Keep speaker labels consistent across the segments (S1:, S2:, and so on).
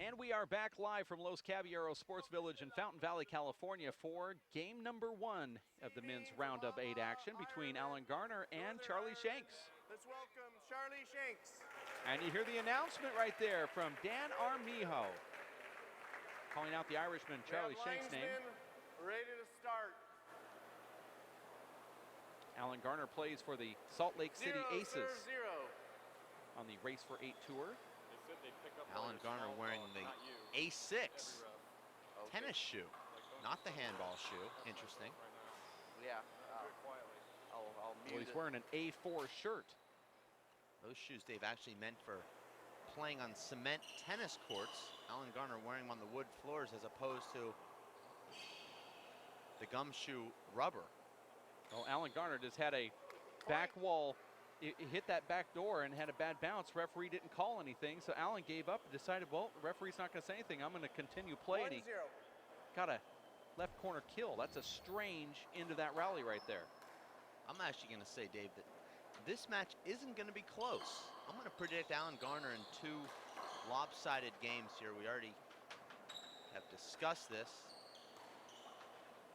S1: And we are back live from Los Caballeros Sports Village in Fountain Valley, California for game number 1 of the men's round of 8 action between Alan Garner and Charlie Shanks.
S2: Let's welcome Charlie Shanks.
S1: And you hear the announcement right there from Dan Armijo, calling out the Irishman Charlie Shanks' name.
S2: Ready to start.
S1: Alan Garner plays for the Salt Lake City Aces
S2: zero.
S1: on the Race for 8 tour.
S3: Alan Garner wearing the A6 tennis shoe, not the handball shoe. Interesting.
S2: Yeah. I'll mute
S1: Well, he's wearing an A4 shirt.
S3: Those shoes, Dave, actually meant for playing on cement tennis courts. Alan Garner wearing them on the wood floors as opposed to the rubber.
S1: Well, Alan Garner just had a back wall. It hit that back door and had a bad bounce. Referee didn't call anything, so Alan gave up and decided, well, the referee's not going to say anything. I'm going to continue playing. He got a left corner kill. That's a strange end of that rally right there.
S3: I'm actually going to say, Dave, that this match isn't going to be close. I'm going to predict Alan Garner in 2 lopsided games here. We already have discussed this.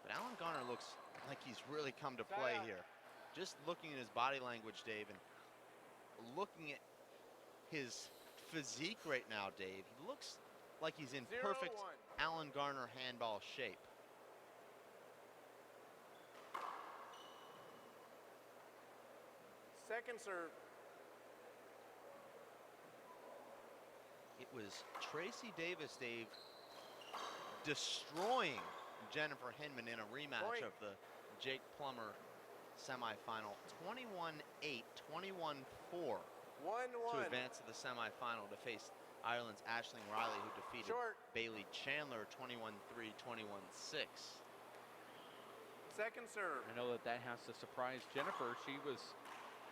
S3: But Alan Garner looks like he's really come to play here. Just looking at his body language, Dave, and looking at his physique right now, Dave, he looks like he's in perfect Alan Garner handball shape.
S2: Second serve.
S3: It was Tracy Davis, Dave, destroying Jennifer Hinman in a rematch of the Jake Plummer semifinal. 21-8, 21-4 to advance to the semifinal to face Ireland's Aisling Riley, who defeated Bailey Chandler 21-3, 21-6.
S2: Second serve.
S1: I know that has to surprise Jennifer. She was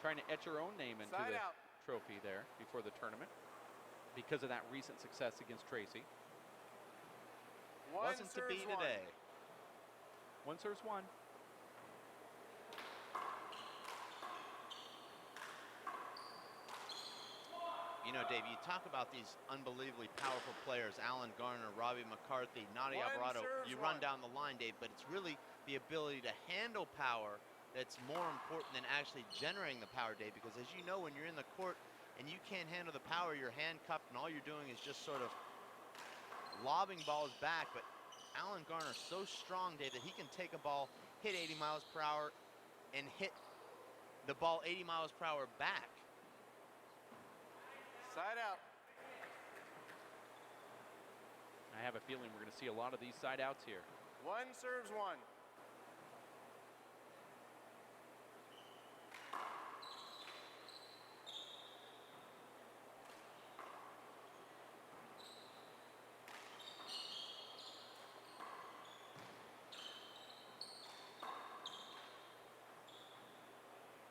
S1: trying to etch her own name into the trophy there before the tournament because of that recent success against Tracy.
S3: Wasn't to be today.
S1: 1 serves 1.
S3: You know, Dave, you talk about these unbelievably powerful players, Alan Garner, Robbie McCarthy, Nadia Alvarado. You run down the line, Dave, but it's really the ability to handle power that's more important than actually generating the power, Dave, because as you know, when you're in the court and you can't handle the power, you're handcuffed and all you're doing is just sort of lobbing balls back. But Alan Garner's so strong, Dave, that he can take a ball, hit 80 miles per hour, and hit the ball 80 miles per hour back.
S2: Side out.
S1: I have a feeling we're going to see a lot of these side outs here.
S2: 1 serves 1.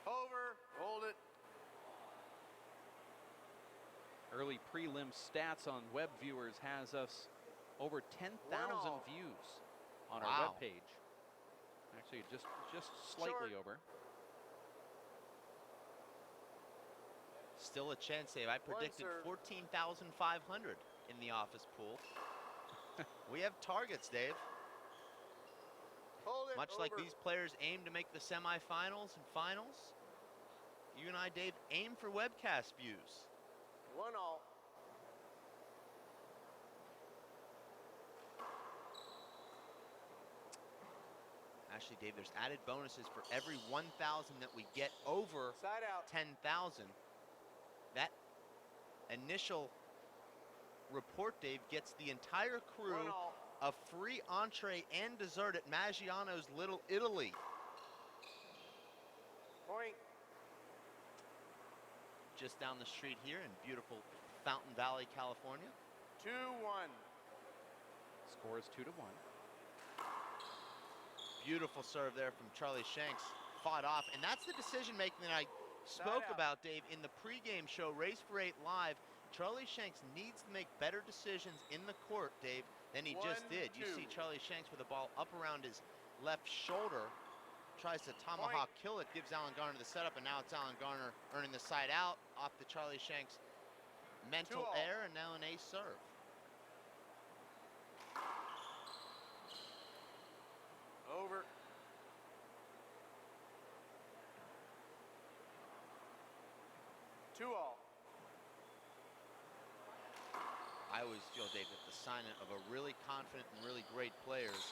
S2: Over. Hold it.
S1: Early prelim stats on web viewers has us over 10,000 views on our web page. Actually, just slightly over.
S3: Still a chance, Dave. I predicted 14,500 in the office pool. We have targets, Dave.
S2: Hold it.
S3: Much like these players aim to make the semifinals and finals, you and I, Dave, aim for webcast views.
S2: 1-all.
S3: Actually, Dave, there's added bonuses for every 1,000 that we get over 10,000. That initial report, Dave, gets the entire crew a free entree and dessert at Maggiano's Little Italy.
S2: Point.
S3: Just down the street here in beautiful Fountain Valley, California.
S2: 2-1.
S1: Score is 2-1.
S3: Beautiful serve there from Charlie Shanks. Fought off, and that's the decision making that I spoke about, Dave, in the pregame show, Race for 8 Live. Charlie Shanks needs to make better decisions in the court, Dave, than he just did. You see Charlie Shanks with the ball up around his left shoulder, tries to tomahawk kill it, gives Alan Garner the setup, and now it's Alan Garner earning the side out off the Charlie Shanks mental error, and now an ace serve.
S2: 2 all.
S3: I always feel, Dave, that the sign of a really confident and really great player is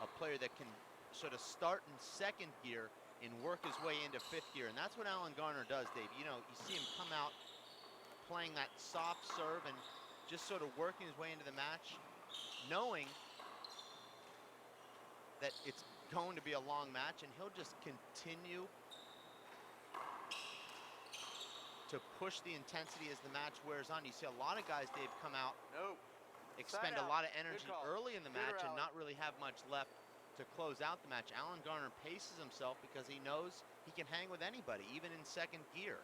S3: a player that can sort of start in second gear and work his way into fifth gear. And that's what Alan Garner does, Dave. You know, you see him come out playing that soft serve and just sort of working his way into the match, knowing that it's going to be a long match, and he'll just continue to push the intensity as the match wears on. You see a lot of guys, Dave, come out, expend a lot of energy early in the match and not really have much left to close out the match. Alan Garner paces himself because he knows he can hang with anybody, even in second gear.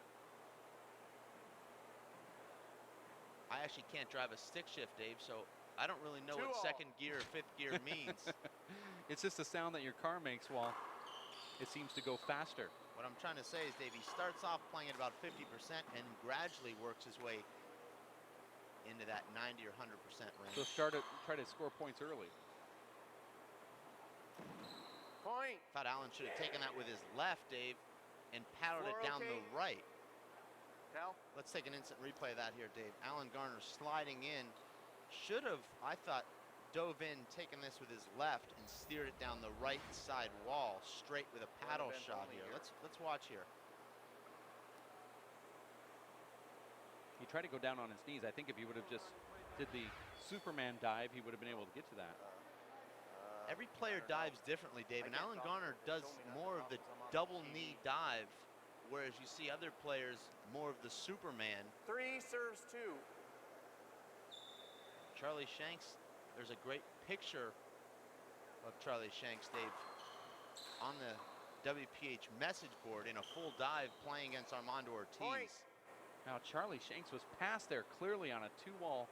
S3: I actually can't drive a stick shift, Dave, so I don't really know what second gear or fifth gear means.
S1: It's just the sound that your car makes while it seems to go faster.
S3: What I'm trying to say is, Dave, he starts off playing at about 50% and gradually works his way into that 90 or 100% range.
S1: So try to score points early.
S2: Point.
S3: Thought Alan should have taken that with his left, Dave, and paddled it down the right.
S2: Cal?
S3: Let's take an instant replay of that here, Dave. Alan Garner sliding in. Should have, I thought, dove in, taken this with his left and steered it down the right side wall straight with a paddle shot here. Let's watch here.
S1: He tried to go down on his knees. I think if he would have just did the Superman dive, he would have been able to get to that.
S3: Every player dives differently, Dave, and Alan Garner does more of the double knee dive, whereas you see other players more of the Superman.
S2: 3 serves 2.
S3: Charlie Shanks, there's a great picture of Charlie Shanks, Dave, on the WPH message board in a full dive playing against Armando Ortiz.
S2: Point.
S1: Now Charlie Shanks was passed there clearly on a 2-wall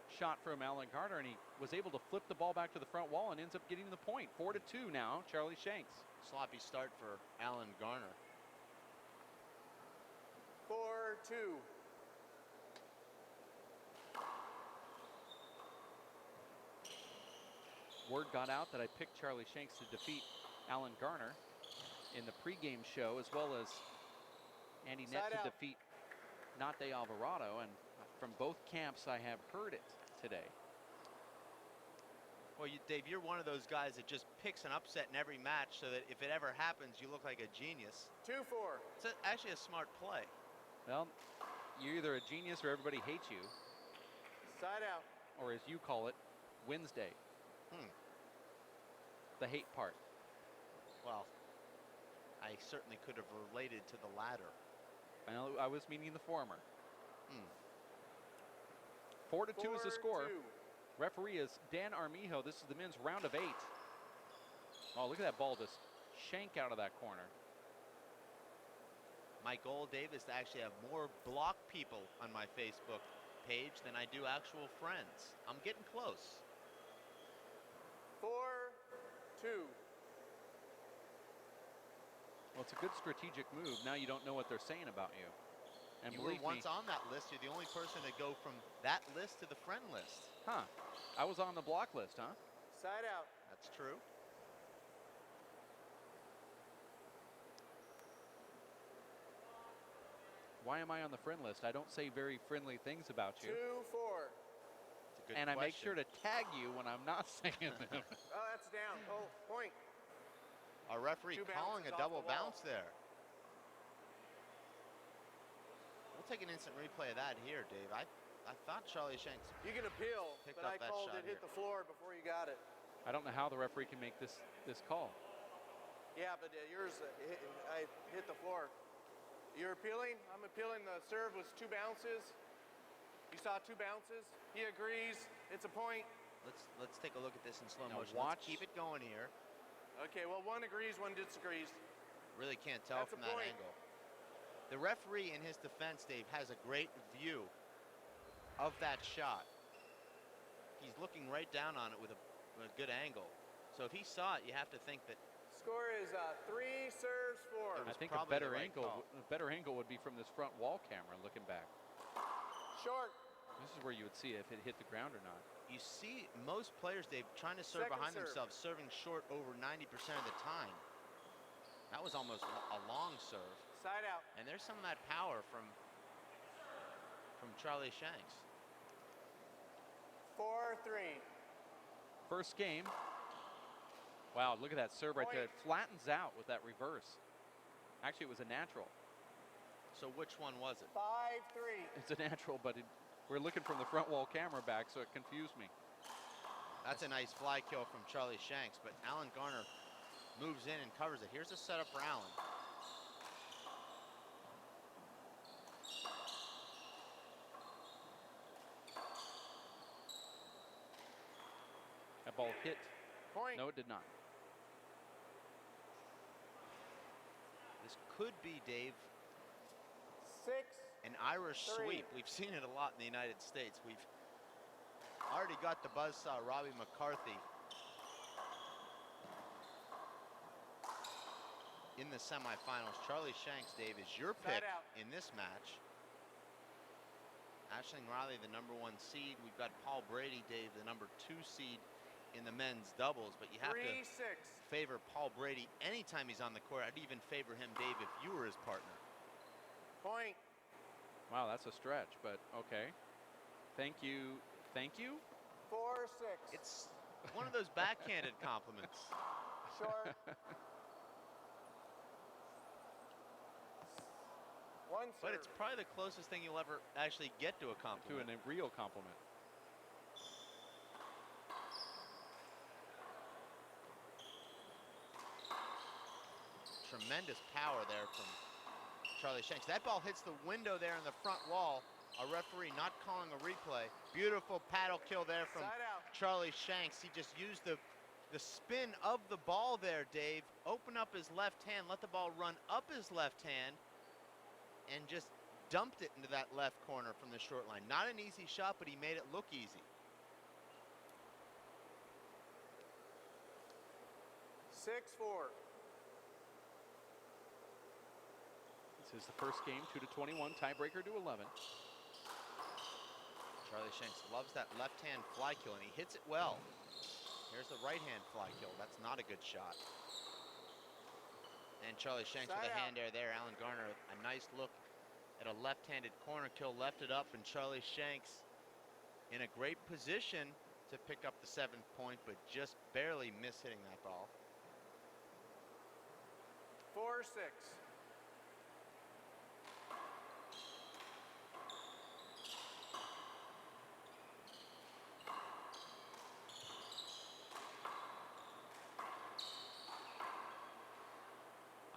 S1: shot from Alan Garner, and he was able to flip the ball back to the front wall and ends up getting the point. 4-2 now, Charlie Shanks.
S3: Sloppy start for Alan Garner.
S2: 4-2.
S1: Word got out that I picked Charlie Shanks to defeat Alan Garner in the pregame show, as well as Andy Nett to defeat Nate Alvarado, and from both camps I have heard it today.
S3: Well, Dave, you're one of those guys that just picks an upset in every match so that if it ever happens, you look like a genius.
S2: 2-4.
S3: It's actually a smart play.
S1: Well, you're either a genius or everybody hates you.
S2: Side out.
S1: Or as you call it, Wednesday. The hate part.
S3: Well, I certainly could have related to the latter.
S1: Well, I was meaning the former. 4-2 is the score. Referee is Dan Armijo. This is the men's round of 8. Oh, look at that ball just shank out of that corner.
S3: My goal, Dave, is to actually have more block people on my Facebook page than I do actual friends. I'm getting close.
S2: 4-2.
S1: Well, it's a good strategic move. Now you don't know what they're saying about you. And
S3: you were
S1: believe
S3: once
S1: me,
S3: on that list. You're the only person to go from that list to the friend list.
S1: Huh. I was on the block list, huh?
S2: Side out.
S3: That's true.
S1: Why am I on the friend list? I don't say very friendly things about you.
S2: 2-4.
S3: It's a good
S1: And
S3: question.
S1: I make sure to tag you when I'm not saying them.
S2: Oh, that's down. Oh, point.
S3: Our referee calling a double bounce there. We'll take an instant replay of that here, Dave. I thought Charlie Shanks.
S2: You can appeal, but I called it hit the floor before you got it.
S1: I don't know how the referee can make this call.
S2: Yeah, but yours, I hit the floor. You're appealing? I'm appealing. The serve was 2 bounces. You saw 2 bounces. He agrees. It's a point.
S3: Let's take a look at this in slow
S1: Now
S3: motion.
S1: watch.
S3: Let's keep it going here.
S2: Okay, well, one agrees, one disagrees.
S3: Really can't tell
S2: That's
S3: from
S2: a
S3: that
S2: point.
S3: angle. The referee, in his defense, Dave, has a great view of that shot. He's looking right down on it with a good angle. So if he saw it, you have to think that.
S2: Score is 3 serves 4.
S1: I think a
S3: probably
S1: better
S3: the right
S1: angle,
S3: call.
S1: a better angle would be from this front wall camera looking back.
S2: Short.
S1: This is where you would see if it hit the ground or not.
S3: You see most players, Dave, trying to serve
S2: Second
S3: behind
S2: serve.
S3: themselves, serving short over 90% of the time. That was almost a long serve.
S2: Side out.
S3: And there's some of that power from from Charlie Shanks.
S2: 4-3.
S1: First game. Wow, look at that serve right there. It flattens out with that reverse. Actually, it was a natural.
S3: So which one was it?
S2: 5-3.
S1: It's a natural, but we're looking from the front wall camera back, so it confused me.
S3: That's a nice fly kill from Charlie Shanks, but Alan Garner moves in and covers it. Here's a setup for Alan.
S1: That ball hit.
S2: Point.
S1: No, it did not.
S3: This could be, Dave,
S2: 6.
S3: an Irish
S2: 3.
S3: sweep. We've seen it a lot in the United States. We've already got the buzzsaw Robbie McCarthy in the semifinals. Charlie Shanks, Dave, is your pick in this match. Aisling Riley, the #1 seed. We've got Paul Brady, Dave, the #2 seed in the men's doubles, but you have to favor Paul Brady anytime he's on the court. I'd even favor him, Dave, if you were his partner.
S2: Point.
S1: Wow, that's a stretch, but okay. Thank you. Thank you?
S2: 4-6.
S3: It's one of those backhanded compliments.
S2: Short. One serve.
S3: But it's probably the closest thing you'll ever actually get to a compliment.
S1: To a real compliment.
S3: Tremendous power there from Charlie Shanks. That ball hits the window there in the front wall. A referee not calling a replay. Beautiful paddle kill there from Charlie Shanks. He just used the spin of the ball there, Dave. Open up his left hand, let the ball run up his left hand, and just dumped it into that left corner from the short line. Not an easy shot, but he made it look easy.
S2: 6-4.
S1: This is the first game, 2-21, tiebreaker to 11.
S3: Charlie Shanks loves that left-hand fly kill, and he hits it well. Here's the right-hand fly kill. That's not a good shot. And Charlie Shanks with a hand air there. Alan Garner, a nice look at a left-handed corner kill, left it up, and Charlie Shanks in a great position to pick up the 7th point, but just barely miss hitting that ball.
S2: 4-6.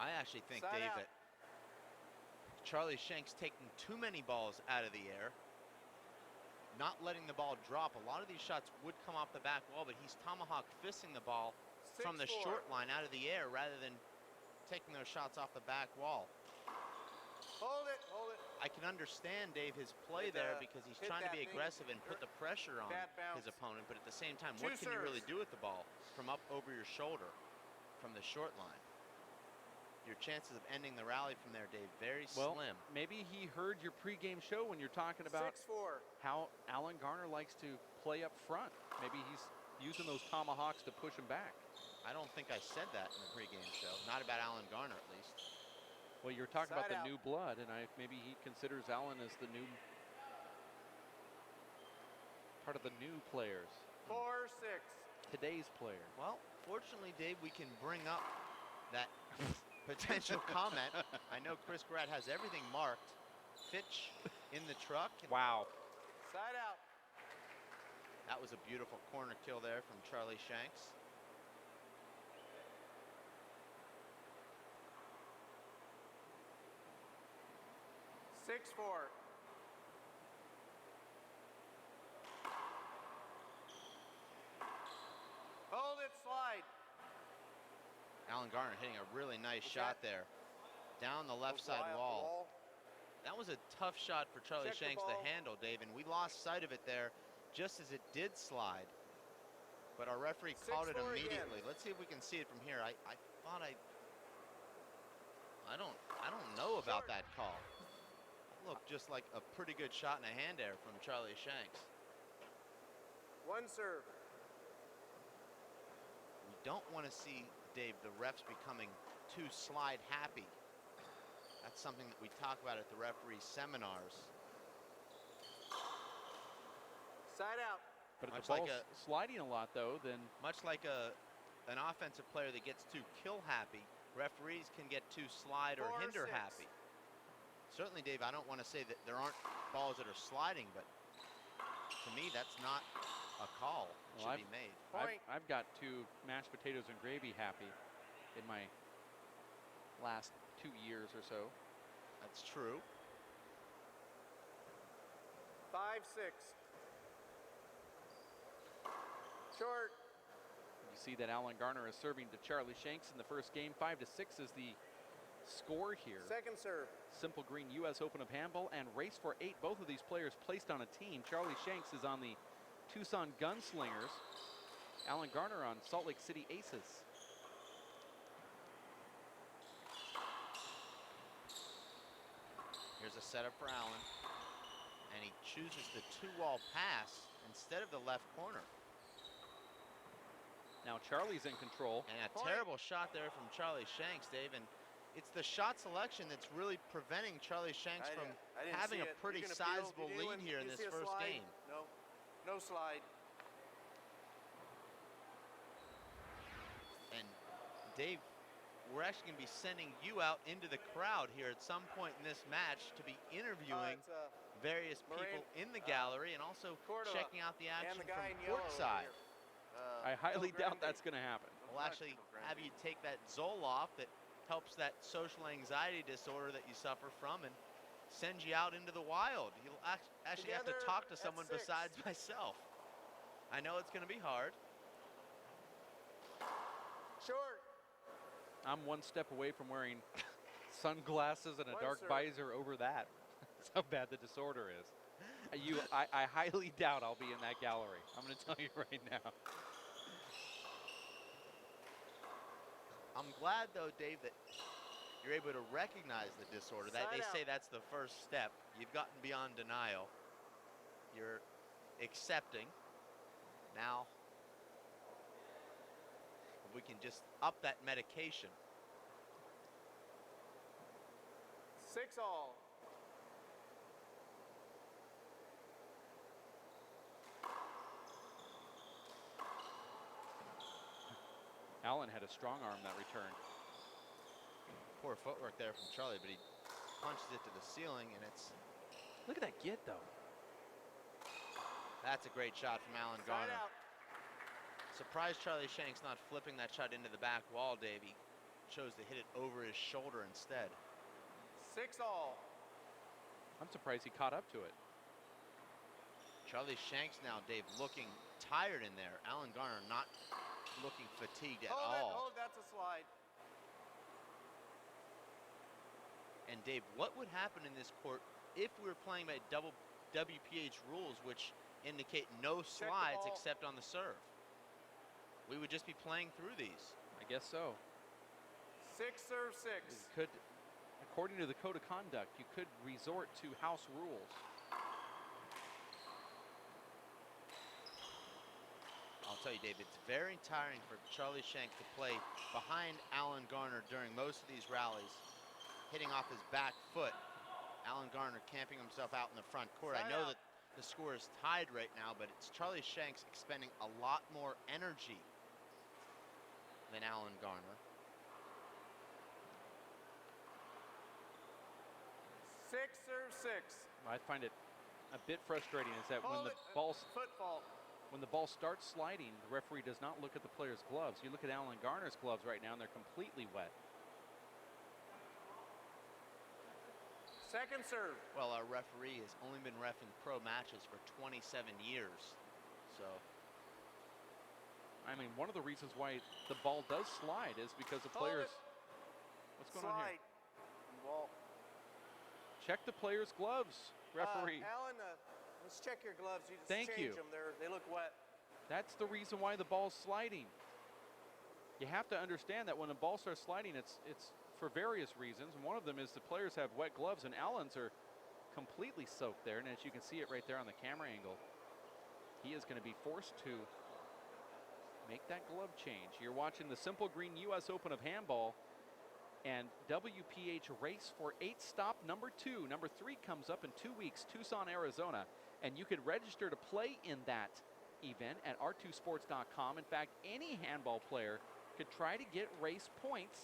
S3: I actually think, Dave, that Charlie Shanks taking too many balls out of the air, not letting the ball drop. A lot of these shots would come off the back wall, but he's tomahawk fisting the ball from the short line out of the air rather than taking those shots off the back wall.
S2: Hold it, hold it.
S3: I can understand, Dave, his play there because he's trying to be aggressive and put the pressure on his opponent, but at the same time, what can you really do with the ball from up over your shoulder from the short line? Your chances of ending the rally from there, Dave, very slim.
S1: Maybe he heard your pregame show when you're talking about
S2: 6-4.
S1: how Alan Garner likes to play up front. Maybe he's using those tomahawks to push him back.
S3: I don't think I said that in the pregame show. Not about Alan Garner, at least.
S1: Well, you're talking about the new blood, and maybe he considers Alan as the new part of the new players.
S2: 4-6.
S1: Today's player.
S3: Well, fortunately, Dave, we can bring up that potential comment. I know Chris Grad has everything marked. Fitch in the truck.
S1: Wow.
S2: Side out.
S3: That was a beautiful corner kill there from Charlie Shanks.
S2: Four. Hold it, slide.
S3: Alan Garner hitting a really nice shot there. Down the left side wall. That was a tough shot for Charlie Shanks to handle, Dave, and we lost sight of it there just as it did slide. But our referee called it immediately. Let's see if we can see it from here. I thought I don't know about that call. Looked just like a pretty good shot and a hand air from Charlie Shanks.
S2: One serve.
S3: We don't want to see, Dave, the refs becoming too slide happy. That's something that we talk about at the referee seminars.
S2: Side out.
S1: But if
S3: Much
S1: the
S3: like
S1: ball's sliding a lot, though, then
S3: Much like an offensive player that gets too kill happy, referees can get too slide or
S2: 4-6.
S3: hinder happy. Certainly, Dave, I don't want to say that there aren't balls that are sliding, but to me, that's not a call that should be made.
S1: I've got 2 mashed potatoes and gravy happy in my last 2 years or so.
S3: That's true.
S2: 5-6. Short.
S1: You see that Alan Garner is serving to Charlie Shanks in the first game. 5-6 is the score here.
S2: Second serve.
S1: Simple Green U.S. Open of Handball and Race for 8. Both of these players placed on a team. Charlie Shanks is on the Tucson Gunslingers. Alan Garner on Salt Lake City Aces.
S3: Here's a setup for Allen, and he chooses the 2-wall pass instead of the left corner.
S1: Now Charlie's in control.
S3: And a terrible shot there from Charlie Shanks, Dave, and it's the shot selection that's really preventing Charlie Shanks from having a pretty sizable lead here in this first game.
S2: No, no slide.
S3: And Dave, we're actually going to be sending you out into the crowd here at some point in this match to be interviewing various people in the gallery and also checking out the action from courtside.
S1: I highly doubt that's going to happen.
S3: We'll actually have you take that Zoloft that helps that social anxiety disorder that you suffer from and send you out into the wild. You'll actually have to talk to someone besides myself. I know it's going to be hard.
S2: Short.
S1: I'm 1 step away from wearing sunglasses and a dark visor over that. That's how bad the disorder is. I highly doubt I'll be in that gallery. I'm going to tell you right now.
S3: I'm glad, though, Dave, that you're able to recognize the disorder. They say that's the first step. You've gotten beyond denial. You're accepting. Now, if we can just up that medication.
S2: 6-all.
S1: Allen had a strong arm that return.
S3: Poor footwork there from Charlie, but he punches it to the ceiling, and it's...
S1: Look at that get, though.
S3: That's a great shot from Alan Garner. Surprised Charlie Shanks not flipping that shot into the back wall, Dave. He chose to hit it over his shoulder instead.
S2: 6-all.
S1: I'm surprised he caught up to it.
S3: Charlie Shanks now, Dave, looking tired in there. Alan Garner not looking fatigued at all.
S2: Hold, that's a slide.
S3: And Dave, what would happen in this court if we were playing by double WPH rules, which indicate no slides except on the serve? We would just be playing through these.
S1: I guess so.
S2: 6 serve 6.
S1: You could, according to the code of conduct, you could resort to house rules.
S3: I'll tell you, Dave, it's very tiring for Charlie Shanks to play behind Alan Garner during most of these rallies, hitting off his back foot. Alan Garner camping himself out in the front court. I know that the score is tied right now, but it's Charlie Shanks expending a lot more energy than Alan Garner.
S2: 6 serve 6.
S1: I find it a bit frustrating is that when the ball starts sliding, the referee does not look at the player's gloves. You look at Alan Garner's gloves right now, and they're completely wet.
S2: Second serve.
S3: Well, our referee has only been reffing pro matches for 27 years, so.
S1: I mean, one of the reasons why the ball does slide is because the players. What's going on here?
S2: Ball.
S1: Check the player's gloves, referee.
S2: Alan, let's check your gloves. You just
S1: Thank you.
S2: change them. They look wet.
S1: That's the reason why the ball's sliding. You have to understand that when the ball starts sliding, it's for various reasons. And one of them is the players have wet gloves, and Allen's are completely soaked there. And as you can see it right there on the camera angle, he is going to be forced to make that glove change. You're watching the Simple Green U.S. Open of Handball and WPH Race for 8 stop number 2. Number 3 comes up in 2 weeks, Tucson, Arizona. And you could register to play in that event at r2sports.com. In fact, any handball player could try to get race points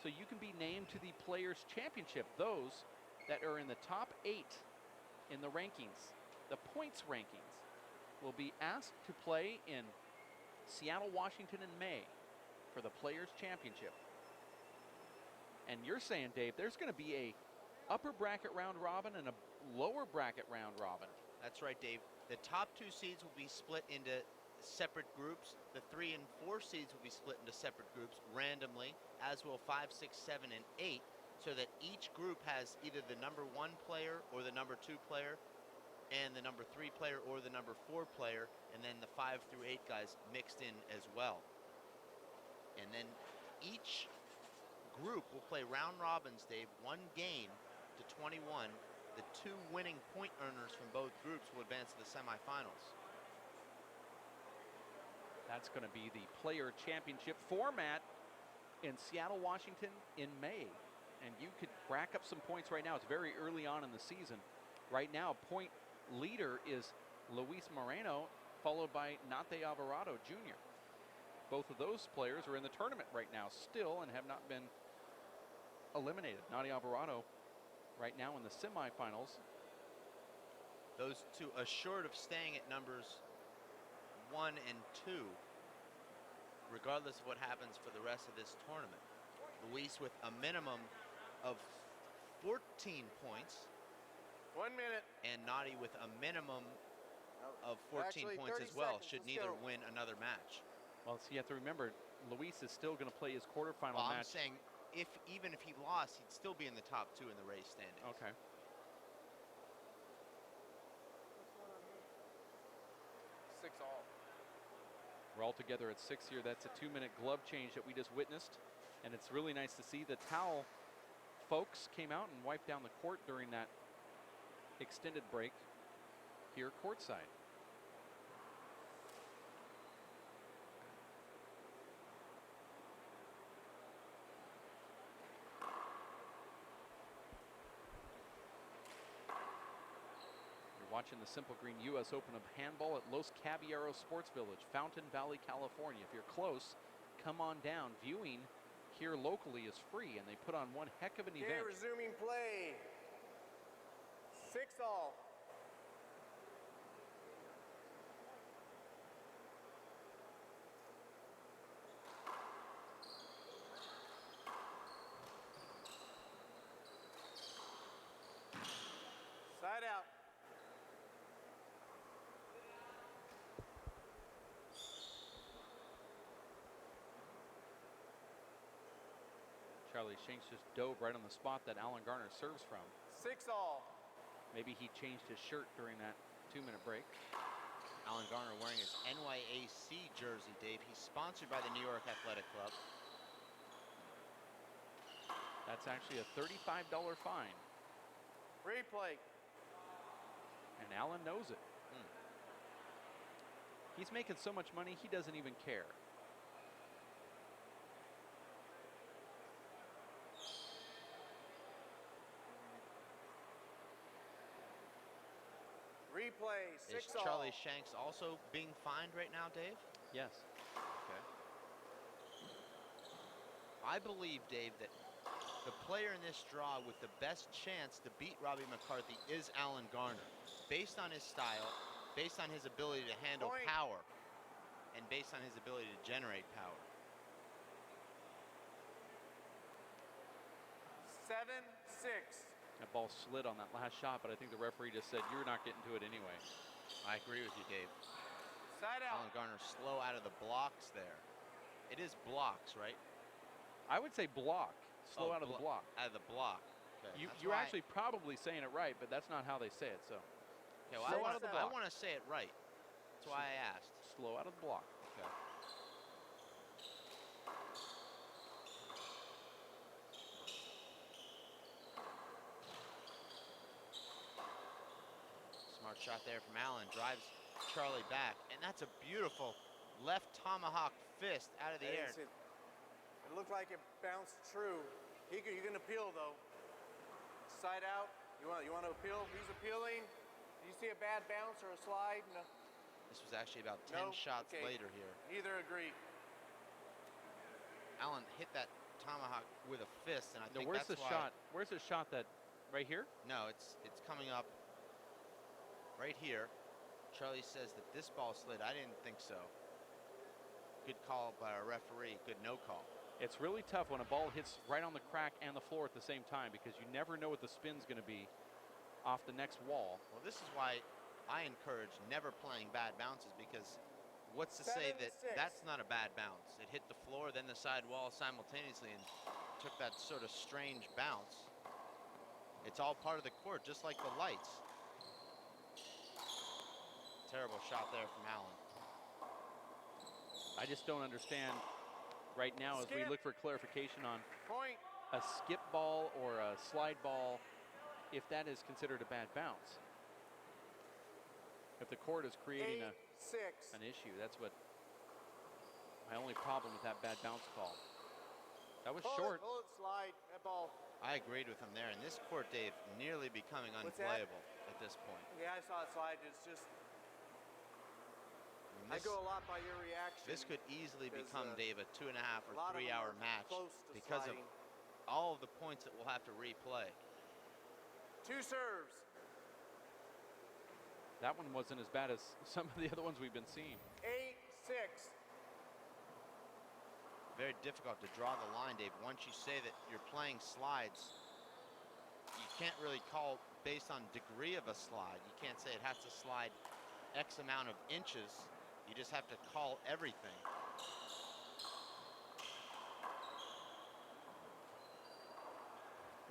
S1: so you can be named to the Players' Championship. Those that are in the top 8 in the rankings, the points rankings, will be asked to play in Seattle, Washington in May for the Players' Championship. And you're saying, Dave, there's going to be a upper bracket round robin and a lower bracket round robin.
S3: That's right, Dave. The top 2 seeds will be split into separate groups. The 3 and 4 seeds will be split into separate groups randomly, as will 5, 6, 7, and 8, so that each group has either the number 1 player or the number 2 player, and the number 3 player or the number 4 player, and then the 5 through 8 guys mixed in as well. And then each group will play round robins, Dave, 1 game to 21. The 2 winning point earners from both groups will advance to the semifinals.
S1: That's going to be the Player Championship format in Seattle, Washington in May. And you could rack up some points right now. It's very early on in the season. Right now, point leader is Luis Moreno, followed by Nate Alvarado Jr. Both of those players are in the tournament right now still and have not been eliminated. Nate Alvarado right now in the semifinals.
S3: Those 2 assured of staying at numbers 1 and 2, regardless of what happens for the rest of this tournament. Luis with a minimum of 14 points.
S2: 1 minute.
S3: And Nadi with a minimum of 14
S2: Actually,
S3: points
S2: 30
S3: as well,
S2: seconds.
S3: should
S2: Let's
S3: neither
S2: go.
S3: win another match.
S1: Well, so you have to remember, Luis is still going to play his quarterfinal
S3: Well, I'm
S1: match.
S3: saying even if he lost, he'd still be in the top 2 in the race standings.
S1: Okay.
S2: 6 all.
S1: We're all together at 6 here. That's a 2-minute glove change that we just witnessed. And it's really nice to see the towel folks came out and wiped down the court during that extended break here courtside. Watching the Simple Green U.S. Open of Handball at Los Caballeros Sports Village, Fountain Valley, California. If you're close, come on down. Viewing here locally is free, and they put on one heck of an
S2: Okay,
S1: event.
S2: resuming play. 6 all. Side out.
S1: Charlie Shanks just dove right on the spot that Alan Garner serves from.
S2: 6 all.
S1: Maybe he changed his shirt during that 2-minute break.
S3: Alan Garner wearing his NYAC jersey, Dave. He's sponsored by the New York Athletic Club.
S1: That's actually a $35 fine,
S2: Replay.
S1: and Alan knows it. He's making so much money, he doesn't even care.
S2: Replay.
S3: Is
S2: 6 all.
S3: Charlie Shanks also being fined right now, Dave?
S1: Yes.
S3: Okay. I believe, Dave, that the player in this draw with the best chance to beat Robbie McCarthy is Alan Garner. Based on his style, based on his ability to handle
S2: Point.
S3: power, and based on his ability to generate power.
S2: 7-6.
S1: That ball slid on that last shot, but I think the referee just said, you're not getting to it anyway.
S3: I agree with you, Dave.
S2: Side out.
S3: Alan Garner slow out of the blocks there. It is blocks, right?
S1: I would say block. Slow
S3: Oh,
S1: out of the block.
S3: Out of the block. Okay. That's
S1: You're
S3: why
S1: actually probably saying it right, but that's not how they say it. So
S3: okay, well,
S1: slow out of the block.
S3: I want to say it right. That's why I asked.
S1: Slow out of the block.
S3: Okay. Smart shot there from Allen. Drives Charlie back. And that's a beautiful left tomahawk fist out of the air.
S2: It looked like it bounced true. You can appeal though. Side out. You want to appeal? He's appealing. Do you see a bad bounce or a slide? No.
S3: This was actually about 10
S2: No?
S3: shots
S2: Okay.
S3: later here.
S2: Neither agree.
S3: Allen hit that tomahawk with a fist, and I think
S1: where's
S3: that's
S1: the
S3: why.
S1: shot? Where's the shot that, right here?
S3: No, it's coming up right here. Charlie says that this ball slid. I didn't think so. Good call by a referee. Good no call.
S1: It's really tough when a ball hits right on the crack and the floor at the same time because you never know what the spin's going to be off the next wall.
S3: Well, this is why I encourage never playing bad bounces, because what's to say that
S2: 7-6.
S3: that's not a bad bounce? It hit the floor, then the side wall simultaneously, and took that sort of strange bounce. It's all part of the court, just like the lights. Terrible shot there from Allen.
S1: I just don't understand right now as we
S2: Skip.
S1: look for clarification on
S2: Point.
S1: a skip ball or a slide ball, if that is considered a bad bounce. If the court is creating
S2: 8-6.
S1: an issue, that's what my only problem with that bad bounce call. That was short.
S2: Pull it, slide. That ball.
S3: I agreed with him there. And this court, Dave, nearly becoming
S2: What's that?
S3: unplayable at this point.
S2: Yeah, I saw it slide. It's just,
S3: I mean,
S2: I go a lot by your reaction.
S3: this could easily
S2: Because,
S3: become, Dave, a 2.5 or
S2: a lot of
S3: 3
S2: them
S3: hour
S2: are
S3: match
S2: close to
S3: because
S2: sliding.
S3: of all of the points that we'll have to replay.
S2: 2 serves.
S1: That one wasn't as bad as some of the other ones we've been seeing.
S2: 8-6.
S3: Very difficult to draw the line, Dave. Once you say that you're playing slides, you can't really call based on degree of a slide. You can't say it has to slide X amount of inches. You just have to call everything.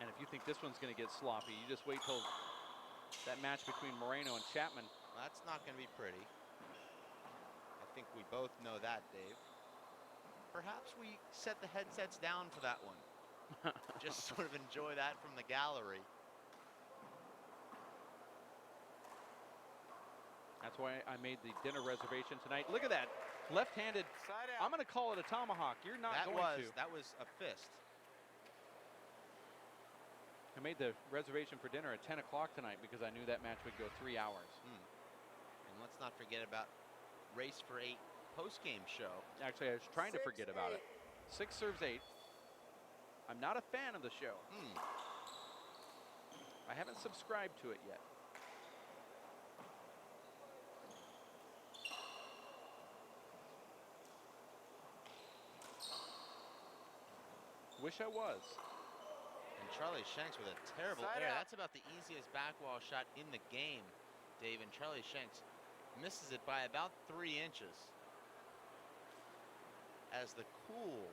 S1: And if you think this one's going to get sloppy, you just wait till that match between Moreno and Chapman.
S3: That's not going to be pretty. I think we both know that, Dave. Perhaps we set the headsets down for that one. Just sort of enjoy that from the gallery.
S1: That's why I made the dinner reservation tonight. Look at that, left-handed.
S2: Side out.
S1: I'm going to call it a tomahawk. You're not going to.
S3: That was a fist.
S1: I made the reservation for dinner at 10 o'clock tonight because I knew that match would go 3 hours.
S3: And let's not forget about Race for 8 post-game show.
S1: Actually, I was trying to forget about it. 6 serves 8. I'm not a fan of the show. I haven't subscribed to it yet. Wish I was.
S3: And Charlie Shanks with a terrible
S2: Side
S3: error.
S2: out.
S3: That's about the easiest backwall shot in the game, Dave. And Charlie Shanks misses it by about 3 inches. As the cool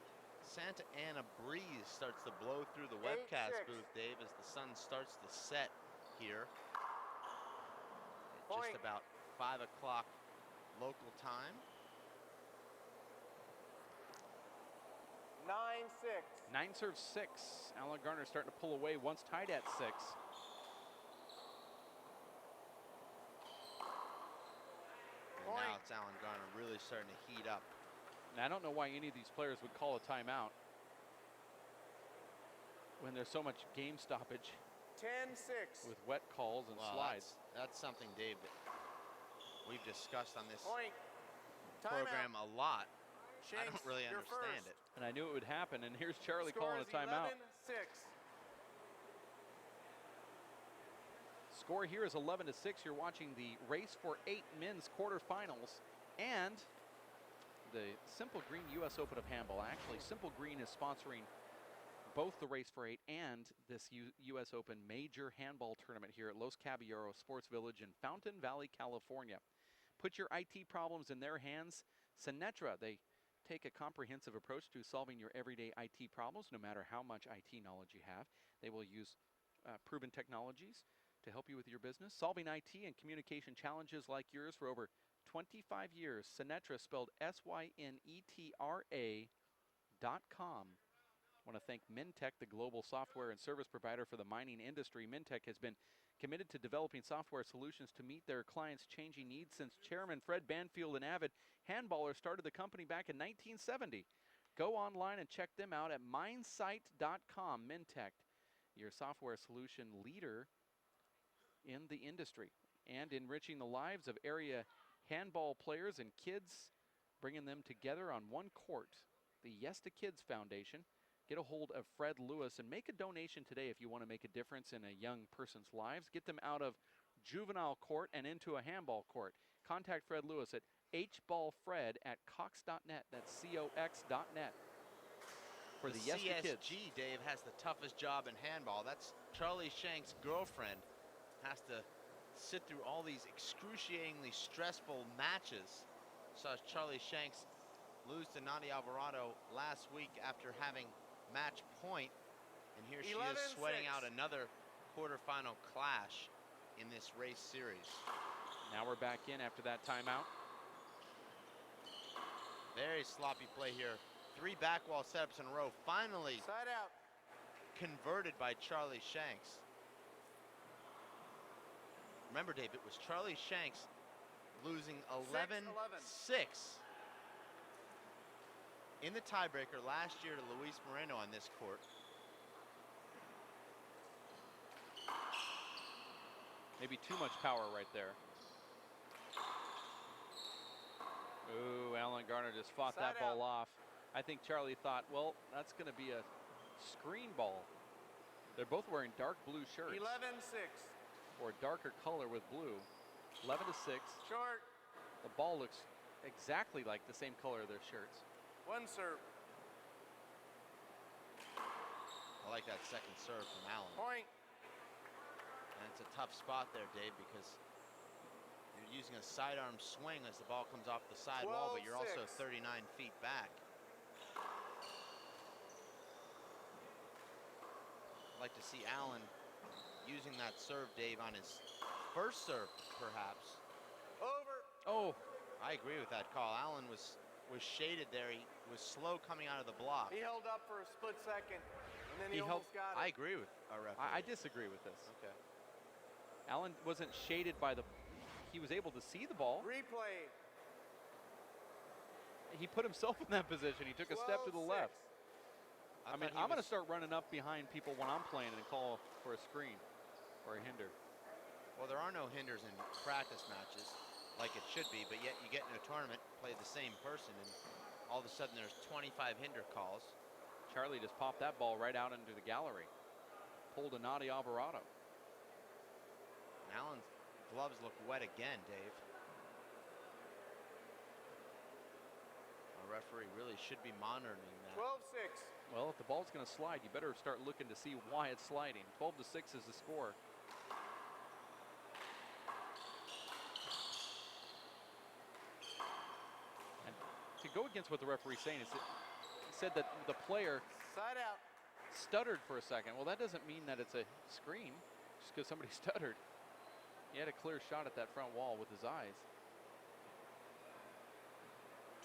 S3: Santa Ana breeze starts to blow through the webcast
S2: 8-6.
S3: booth, Dave, as the sun starts to set here. At
S2: Point.
S3: just about 5 o'clock local time.
S2: 9-6.
S1: 9 serves 6. Alan Garner starting to pull away, once tied at 6.
S3: And now it's Alan Garner really starting to heat up.
S1: And I don't know why any of these players would call a timeout when there's so much game stoppage
S2: 10-6.
S1: with wet calls and
S3: Well,
S1: slides.
S3: that's something, Dave, that we've discussed on this
S2: Point.
S3: program a lot. I
S2: Shanks,
S3: don't really
S2: you're
S3: understand
S2: first.
S3: it.
S1: And I knew it would happen, and here's Charlie
S2: Score
S1: calling a
S2: is
S1: timeout.
S2: 11-6.
S1: Score here is 11-6. You're watching the Race for 8 men's quarterfinals and the Simple Green U.S. Open of Handball. Actually, Simple Green is sponsoring both the Race for 8 and this U.S. Open major handball tournament here at Los Caballeros Sports Village in Fountain Valley, California. Put your IT problems in their hands. Synetra, they take a comprehensive approach to solving your everyday IT problems, no matter how much IT knowledge you have. They will use proven technologies to help you with your business, solving IT and communication challenges like yours for over 25 years. Synetra, spelled SYNETRA.com. I want to thank Mintech, the global software and service provider for the mining industry. Mintech has been committed to developing software solutions to meet their clients' changing needs since Chairman Fred Banfield, an avid handballer, started the company back in 1970. Go online and check them out at mindsite.com. Mintech, your software solution leader in the industry. and enriching the lives of area handball players and kids, bringing them together on one court. The Yes to Kids Foundation. Get a hold of Fred Lewis and make a donation today if you want to make a difference in a young person's lives. Get them out of juvenile court and into a handball court. Contact Fred Lewis at hballfred@cox.net. That's COX.net. For the Yes to Kids.
S3: CSG, Dave, has the toughest job in handball. That's Charlie Shanks' girlfriend. Has to sit through all these excruciatingly stressful matches. Saw Charlie Shanks lose to Nadia Alvarado last week after having match point. And here she is sweating out another quarterfinal clash in this race series.
S1: Now we're back in after that timeout.
S3: Very sloppy play here. 3 back wall setups in a row. Finally
S2: Side out.
S3: converted by Charlie Shanks. Remember, Dave, it was Charlie Shanks losing 11-6 in the tiebreaker last year to Luis Moreno on this court.
S1: Maybe too much power right there. Ooh, Alan Garner just fought that ball off. I think Charlie thought, well, that's going to be a screen ball. They're both wearing dark blue shirts.
S2: 11-6.
S1: Or a darker color with blue. 11-6.
S2: Short.
S1: The ball looks exactly like the same color of their shirts.
S2: 1 serve.
S3: I like that second serve from Allen.
S2: Point.
S3: And it's a tough spot there, Dave, because you're using a sidearm swing as the ball comes off the side wall, but you're also 39 feet back. I'd like to see Allen using that serve, Dave, on his first serve, perhaps.
S2: Over.
S1: Oh.
S3: I agree with that call. Allen was shaded there. He was slow coming out of the block.
S2: He held up for a split second, and then he almost got it.
S3: I agree with our referee.
S1: I disagree with this.
S3: Okay.
S1: Allen wasn't shaded by the... He was able to see the ball.
S2: Replay.
S1: He put himself in that position. He took a step to the left. I mean, I'm going to start running up behind people when I'm playing and call for a screen or a hinder.
S3: Well, there are no hinders in practice matches like it should be, but yet you get in a tournament, play the same person, and all of a sudden there's 25 hinder calls.
S1: Charlie just popped that ball right out into the gallery. Pulled a Nadia Alvarado.
S3: And Allen's gloves look wet again, Dave. Our referee really should be monitoring that.
S2: 12-6.
S1: Well, if the ball's going to slide, you better start looking to see why it's sliding. 12-6 is the score. And to go against what the referee's saying, is he said that the player
S2: Side out.
S1: stuttered for a second. Well, that doesn't mean that it's a screen, just because somebody stuttered. He had a clear shot at that front wall with his eyes.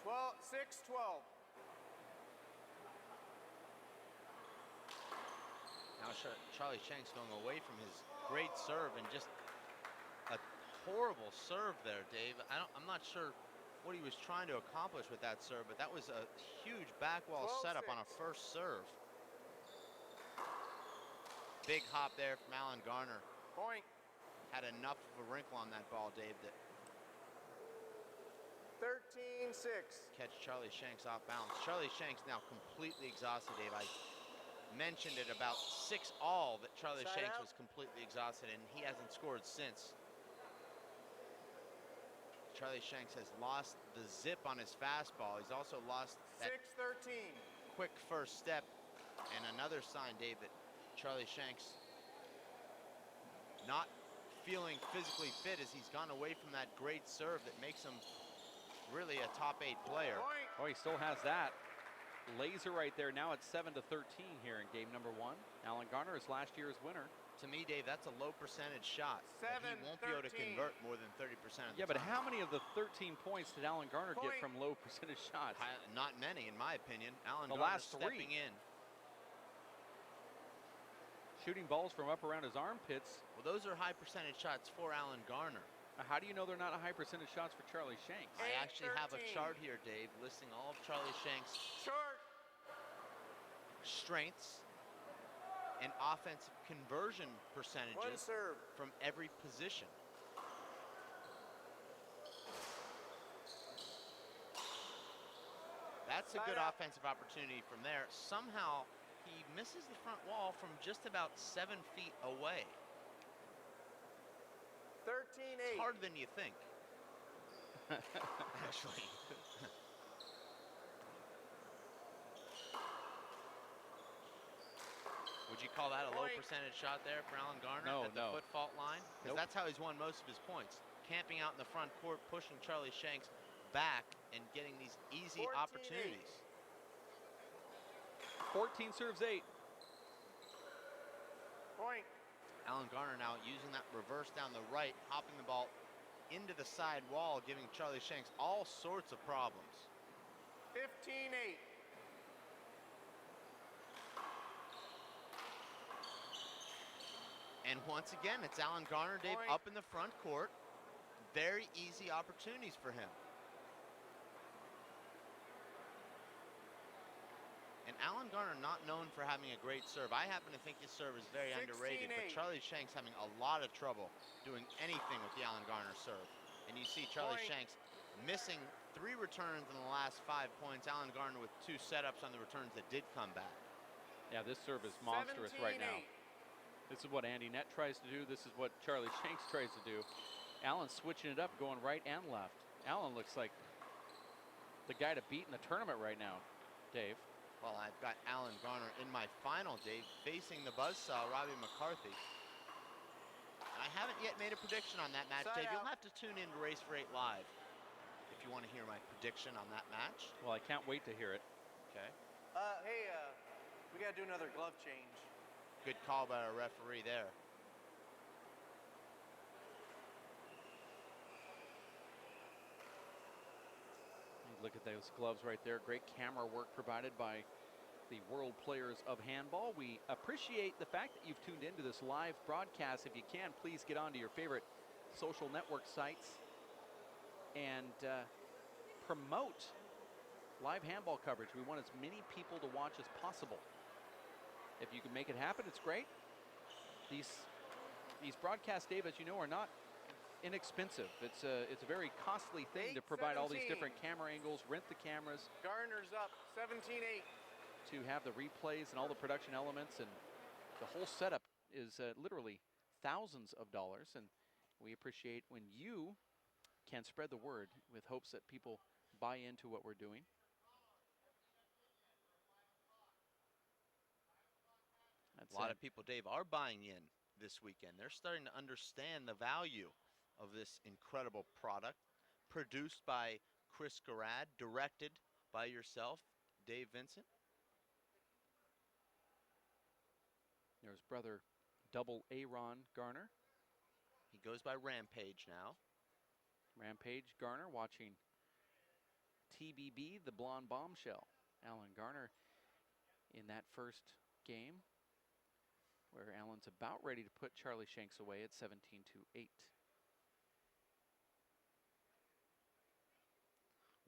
S2: 6-12.
S3: Now Charlie Shanks going away from his great serve, and just a horrible serve there, Dave. I'm not sure what he was trying to accomplish with that serve, but that was a huge back wall setup on a first serve. Big hop there from Alan Garner.
S2: Point.
S3: Had enough of a wrinkle on that ball, Dave, that
S2: 13-6.
S3: catch Charlie Shanks off balance. Charlie Shanks now completely exhausted, Dave. I mentioned it about 6-all that Charlie Shanks was completely exhausted, and he hasn't scored since. Charlie Shanks has lost the zip on his fastball. He's also lost that
S2: 6-13.
S3: quick first step, and another sign, Dave, that Charlie Shanks not feeling physically fit as he's gone away from that great serve that makes him really a top 8 player.
S2: Point.
S1: Oh, he still has that. Laser right there. Now it's 7-13 here in game number 1. Alan Garner is last year's winner.
S3: To me, Dave, that's a low percentage shot. That he won't be able to
S2: 7-13.
S3: convert more than 30% of the time.
S1: Yeah, but how many of the 13 points did Alan Garner get
S2: Point.
S1: from low percentage shots?
S3: Not many, in my opinion. Alan
S1: The
S3: Garner
S1: last
S3: stepping
S1: 3.
S3: in.
S1: Shooting balls from up around his armpits.
S3: Well, those are high percentage shots for Alan Garner.
S1: How do you know they're not a high percentage shots for Charlie Shanks?
S3: I actually have a
S2: 8-13.
S3: chart here, Dave, listing all of Charlie Shanks'
S2: Short.
S3: strengths and offensive conversion
S2: One
S3: percentages
S2: serve.
S3: from every position. That's a good offensive opportunity from there. Somehow, he misses the front wall from just about 7 feet away.
S2: 13-8.
S3: It's harder than you think, actually. Would you call that a low percentage shot there for Alan Garner at the foot fault line? Because that's how he's won most of his points. Camping out in the front court, pushing Charlie Shanks back and getting these easy opportunities.
S1: 14 serves 8.
S2: Point.
S3: Alan Garner now using that reverse down the right, hopping the ball into the side wall, giving Charlie Shanks all sorts of problems.
S2: 15-8.
S3: And once again, it's Alan Garner, Dave, up in the front court. Very easy opportunities for him. And Alan Garner not known for having a great serve. I happen to think his serve is very underrated, but Charlie Shanks having a lot of trouble doing anything with the Alan Garner serve. And you see Charlie Shanks missing 3 returns in the last 5 points. Alan Garner with 2 setups on the returns that did come back.
S1: Yeah, this serve is monstrous right now. This is what Andy Nett tries to do. This is what Charlie Shanks tries to do. Allen's switching it up, going right and left. Allen looks like the guy to beat in the tournament right now, Dave.
S3: Well, I've got Alan Garner in my final, Dave, facing the buzzsaw, Robbie McCarthy. I haven't yet made a prediction on that match, Dave. You'll have to tune in to Race for 8 Live if you want to hear my prediction on that match.
S1: Well, I can't wait to hear it.
S3: Okay.
S2: Hey, we got to do another glove change.
S3: Good call by our referee there.
S1: Look at those gloves right there. Great camera work provided by the world players of handball. We appreciate the fact that you've tuned into this live broadcast. If you can, please get onto your favorite social network sites and promote live handball coverage. We want as many people to watch as possible. If you can make it happen, it's great. These broadcasts, Dave, as you know, are not inexpensive. It's a very costly thing to provide all these different camera angles, rent the cameras.
S2: Garner's up 17-8.
S1: To have the replays and all the production elements, and the whole setup is literally thousands of dollars, and we appreciate when you can spread the word with hopes that people buy into what we're doing.
S3: A lot of people, Dave, are buying in this weekend. They're starting to understand the value of this incredible product, produced by Chris Garrad, directed by yourself, Dave Vincent.
S1: There's brother double Aaron Garner.
S3: He goes by Rampage now.
S1: Rampage Garner watching TBB, the blonde bombshell. Alan Garner in that first game, where Alan's about ready to put Charlie Shanks away at 17-8.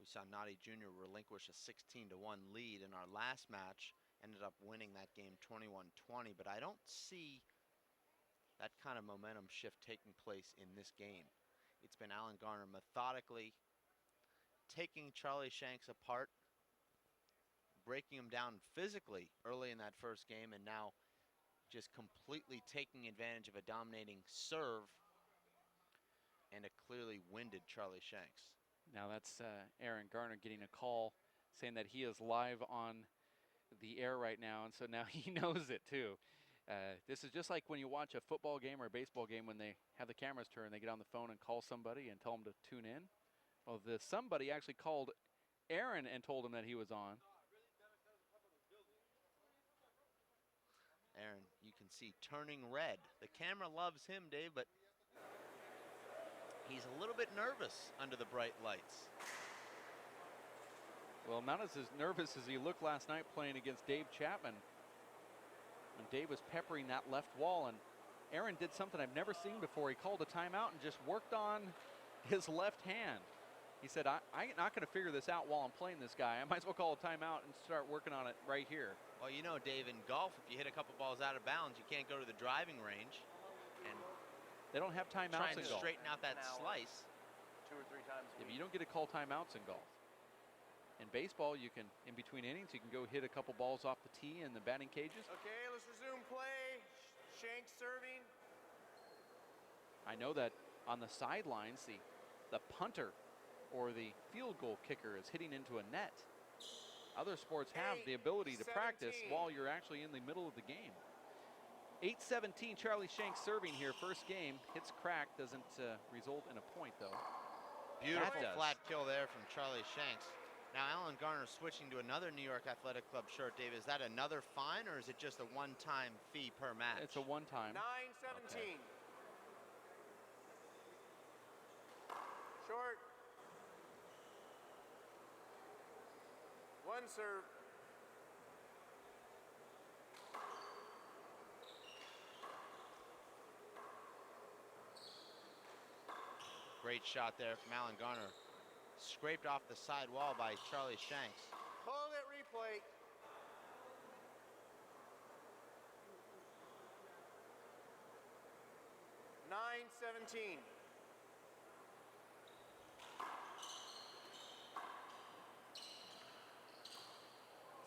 S3: We saw Noddy Jr. relinquish a 16-1 lead in our last match, ended up winning that game 21-20, but I don't see that kind of momentum shift taking place in this game. It's been Alan Garner methodically taking Charlie Shanks apart, breaking him down physically early in that first game, and now just completely taking advantage of a dominating serve and a clearly winded Charlie Shanks.
S1: Now that's Aaron Garner getting a call saying that he is live on the air right now, and so now he knows it too. This is just like when you watch a football game or a baseball game when they have the cameras turned, they get on the phone and call somebody and tell them to tune in. Well, somebody actually called Aaron and told him that he was on.
S3: Aaron, you can see turning red. The camera loves him, Dave, but he's a little bit nervous under the bright lights.
S1: Well, not as nervous as he looked last night playing against Dave Chapman. And Dave was peppering that left wall, and Aaron did something I've never seen before. He called a timeout and just worked on his left hand. He said, I'm not going to figure this out while I'm playing this guy. I might as well call a timeout and start working on it right here.
S3: Well, you know, Dave, in golf, if you hit a couple balls out of bounds, you can't go to the driving range and
S1: they don't have timeouts in golf.
S3: Straighten out that slice
S2: 2 or 3 times.
S1: If you don't get to call timeouts in golf. In baseball, you can, in between innings, you can go hit a couple balls off the tee in the batting cages.
S2: Okay, let's resume play. Shanks serving.
S1: I know that on the sidelines, the punter or the field goal kicker is hitting into a net. Other sports have the ability to practice while you're actually in the middle of the game. 8-17, Charlie Shanks serving here. First game, hits crack, doesn't result in a point though.
S3: Beautiful flat kill there from Charlie Shanks. Now Alan Garner switching to another New York Athletic Club shirt, Dave. Is that another fine or is it just a one-time fee per match?
S1: It's a one-time.
S2: 9-17.
S3: Okay.
S2: Short. One serve.
S3: Great shot there from Alan Garner. Scraped off the side wall by Charlie Shanks.
S2: Hold it, replay. (9-17).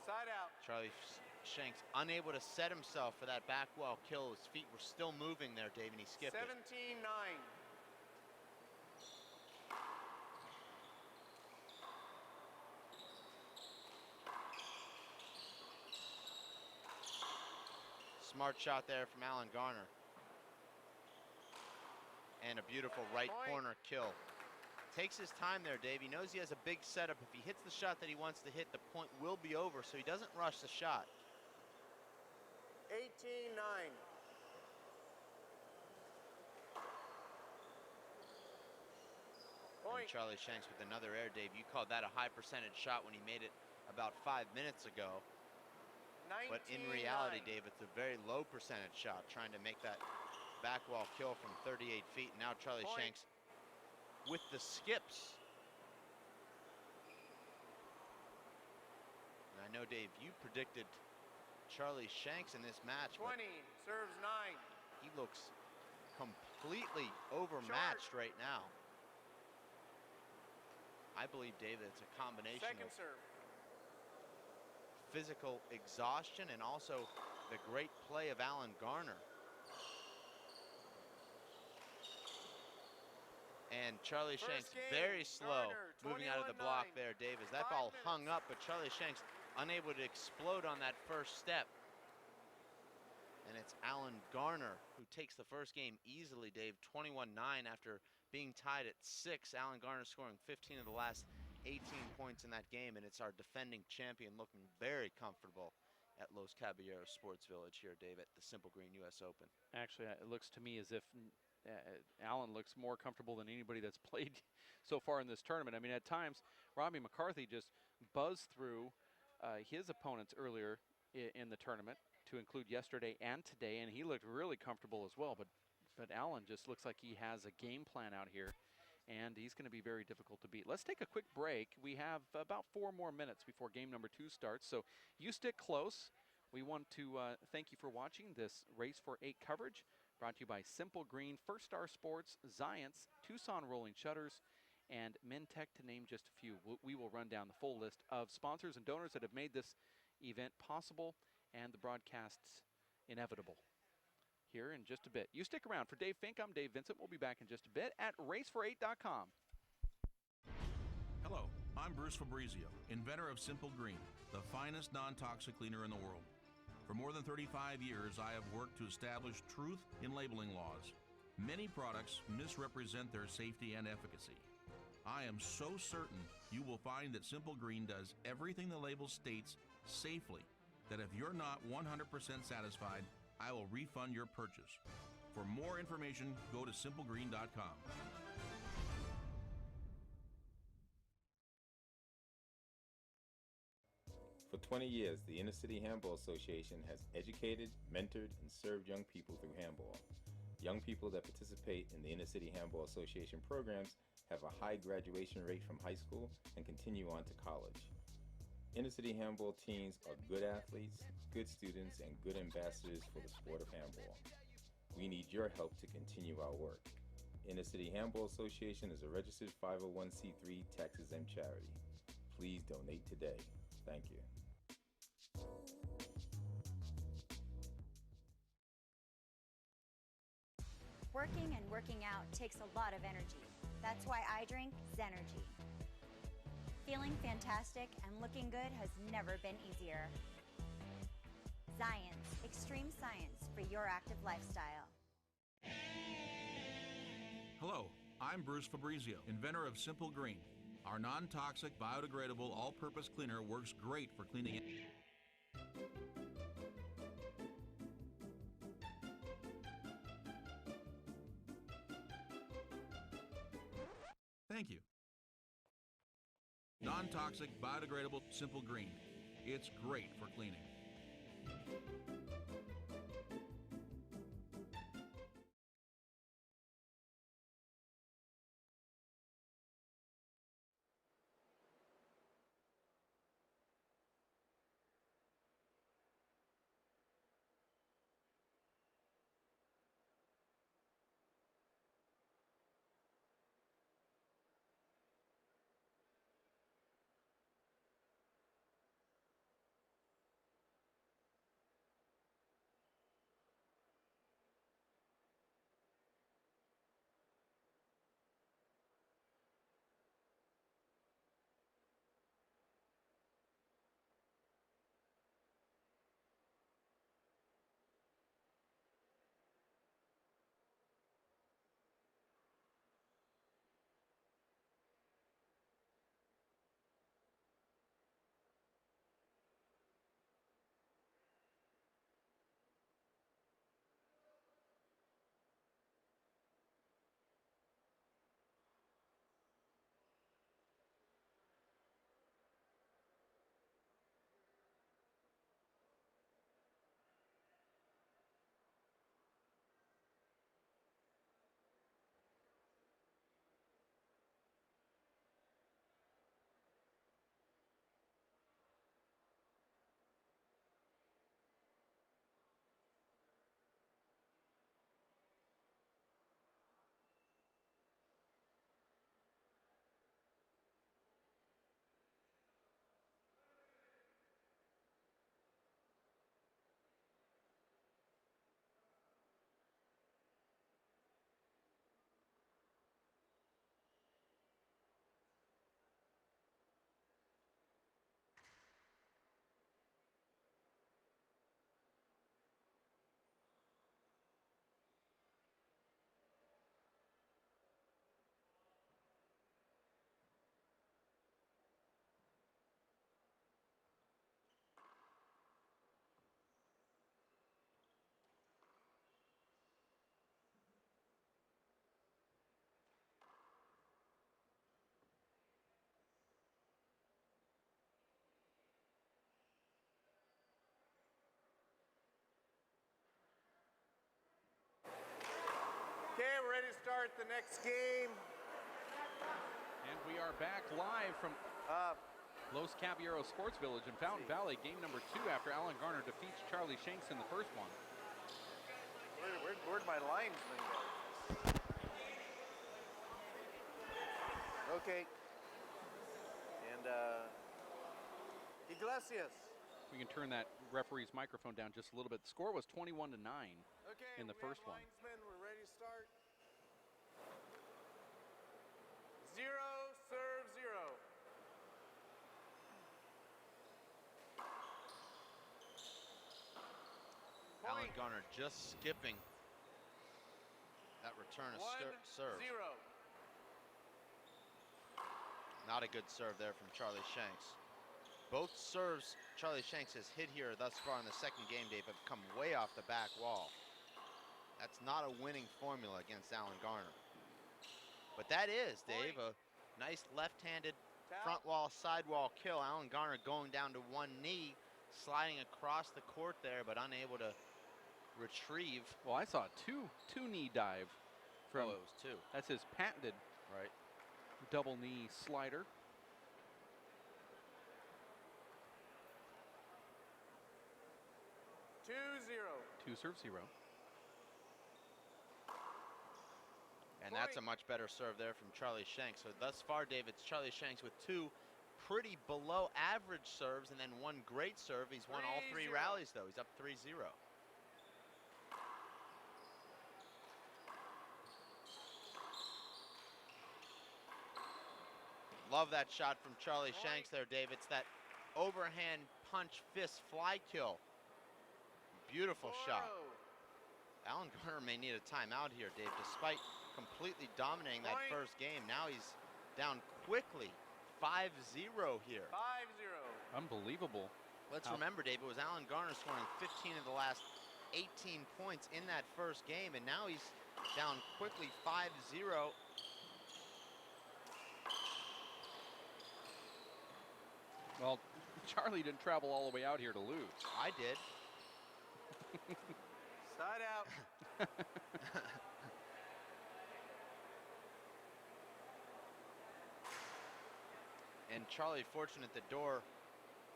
S2: Side out.
S3: Charlie Shanks unable to set himself for that back wall kill. His feet were still moving there, Dave, and he skipped
S2: 17-9.
S3: it. Smart shot there from Alan Garner. And a beautiful right corner kill. Takes his time there, Dave. He knows he has a big setup. If he hits the shot that he wants to hit, the point will be over, so he doesn't rush the shot.
S2: 18-9.
S3: And Charlie Shanks with another air, Dave. You called that a high percentage shot when he made it about 5 minutes ago. But in reality, Dave, it's a very low percentage shot, trying to make that back wall kill from 38 feet. And now Charlie Shanks with the skips. And I know, Dave, you predicted Charlie Shanks in this match.
S2: 20, serves 9.
S3: He looks completely overmatched right now. I believe, Dave, that it's a combination
S2: Second
S3: of
S2: serve.
S3: physical exhaustion and also the great play of Alan Garner. And Charlie Shanks very slow moving out of the block there, Dave, as that ball hung up, but Charlie Shanks unable to explode on that first step. And it's Alan Garner who takes the first game easily, Dave, 21-9 after being tied at 6. Alan Garner scoring 15 of the last 18 points in that game, and it's our defending champion looking very comfortable at Los Caballeros Sports Village here, Dave, at the Simple Green U.S. Open.
S1: Actually, it looks to me as if Alan looks more comfortable than anybody that's played so far in this tournament. I mean, at times, Robbie McCarthy just buzzed through his opponents earlier in the tournament, to include yesterday and today, and he looked really comfortable as well. But Alan just looks like he has a game plan out here, and he's going to be very difficult to beat. Let's take a quick break. We have about 4 more minutes before game number 2 starts, so you stick close. We want to thank you for watching this Race for 8 coverage, brought to you by Simple Green, First Star Sports, Zions, Tucson Rolling Shutters, and Mentech, to name just a few. We will run down the full list of sponsors and donors that have made this event possible and the broadcasts inevitable here in just a bit. You stick around. For Dave Fink, I'm Dave Vincent. We'll be back in just a bit at racefor8.com.
S4: Hello, I'm Bruce Fabrizio, inventor of Simple Green, the finest non-toxic cleaner in the world. For more than 35 years, I have worked to establish truth in labeling laws. Many products misrepresent their safety and efficacy. I am so certain you will find that Simple Green does everything the label states safely, that if you're not 100% satisfied, I will refund your purchase. For more information, go to simplegreen.com.
S5: For 20 years, the Inner City Handball Association has educated, mentored, and served young people through handball. Young people that participate in the Inner City Handball Association programs have a high graduation rate from high school and continue on to college. Inner City Handball teams are good athletes, good students, and good ambassadors for the sport of handball. We need your help to continue our work. Inner City Handball Association is a registered 501c3 tax-exempt charity. Please donate today. Thank you.
S6: Working and working out takes a lot of energy. That's why I drink Zenergy. Feeling fantastic and looking good has never been easier. Science, extreme science for your active lifestyle.
S4: Hello, I'm Bruce Fabrizio, inventor of Simple Green. Our non-toxic, biodegradable, all-purpose cleaner works great for cleaning. Thank you. Non-toxic, biodegradable, Simple Green. It's great for cleaning.
S2: Okay, we're ready to start the next game.
S1: And we are back live from Los Caballeros Sports Village in Fountain Valley. Game number 2 after Alan Garner defeats Charlie Shanks in the first one.
S2: Where'd my linesman go? Okay. And Iglesias.
S1: We can turn that referee's microphone down just a little bit. The score was 21-9
S2: Okay,
S1: in the first one.
S2: Linesmen, we're ready to start. 0, serve 0.
S3: Alan Garner just skipping that return of
S2: 1,
S3: serve.
S2: 0.
S3: Not a good serve there from Charlie Shanks. Both serves Charlie Shanks has hit here thus far in the second game, Dave, have come way off the back wall. That's not a winning formula against Alan Garner. But that is, Dave, a nice left-handed front wall, sidewall kill. Alan Garner going down to one knee, sliding across the court there, but unable to retrieve.
S1: Well, I saw a two knee dive from.
S3: Oh, it was 2.
S1: That's his patented
S3: Right.
S1: double knee slider.
S2: 2, 0.
S1: 2 serve 0.
S3: And that's a much better serve there from Charlie Shanks. So thus far, Dave, it's Charlie Shanks with 2 pretty below average serves and then one great serve. He's won all 3 rallies, though. He's up 3-0. Love that shot from Charlie Shanks there, Dave. It's that overhand punch fist fly kill. Beautiful shot. Alan Garner may need a timeout here, Dave, despite completely dominating that first game. Now he's down quickly, 5-0 here.
S2: 5-0.
S1: Unbelievable.
S3: Let's remember, Dave, it was Alan Garner scoring 15 of the last 18 points in that first game, and now he's down quickly, 5-0.
S1: Well, Charlie didn't travel all the way out here to lose.
S3: I did.
S2: Side out.
S3: And Charlie, fortunate the door,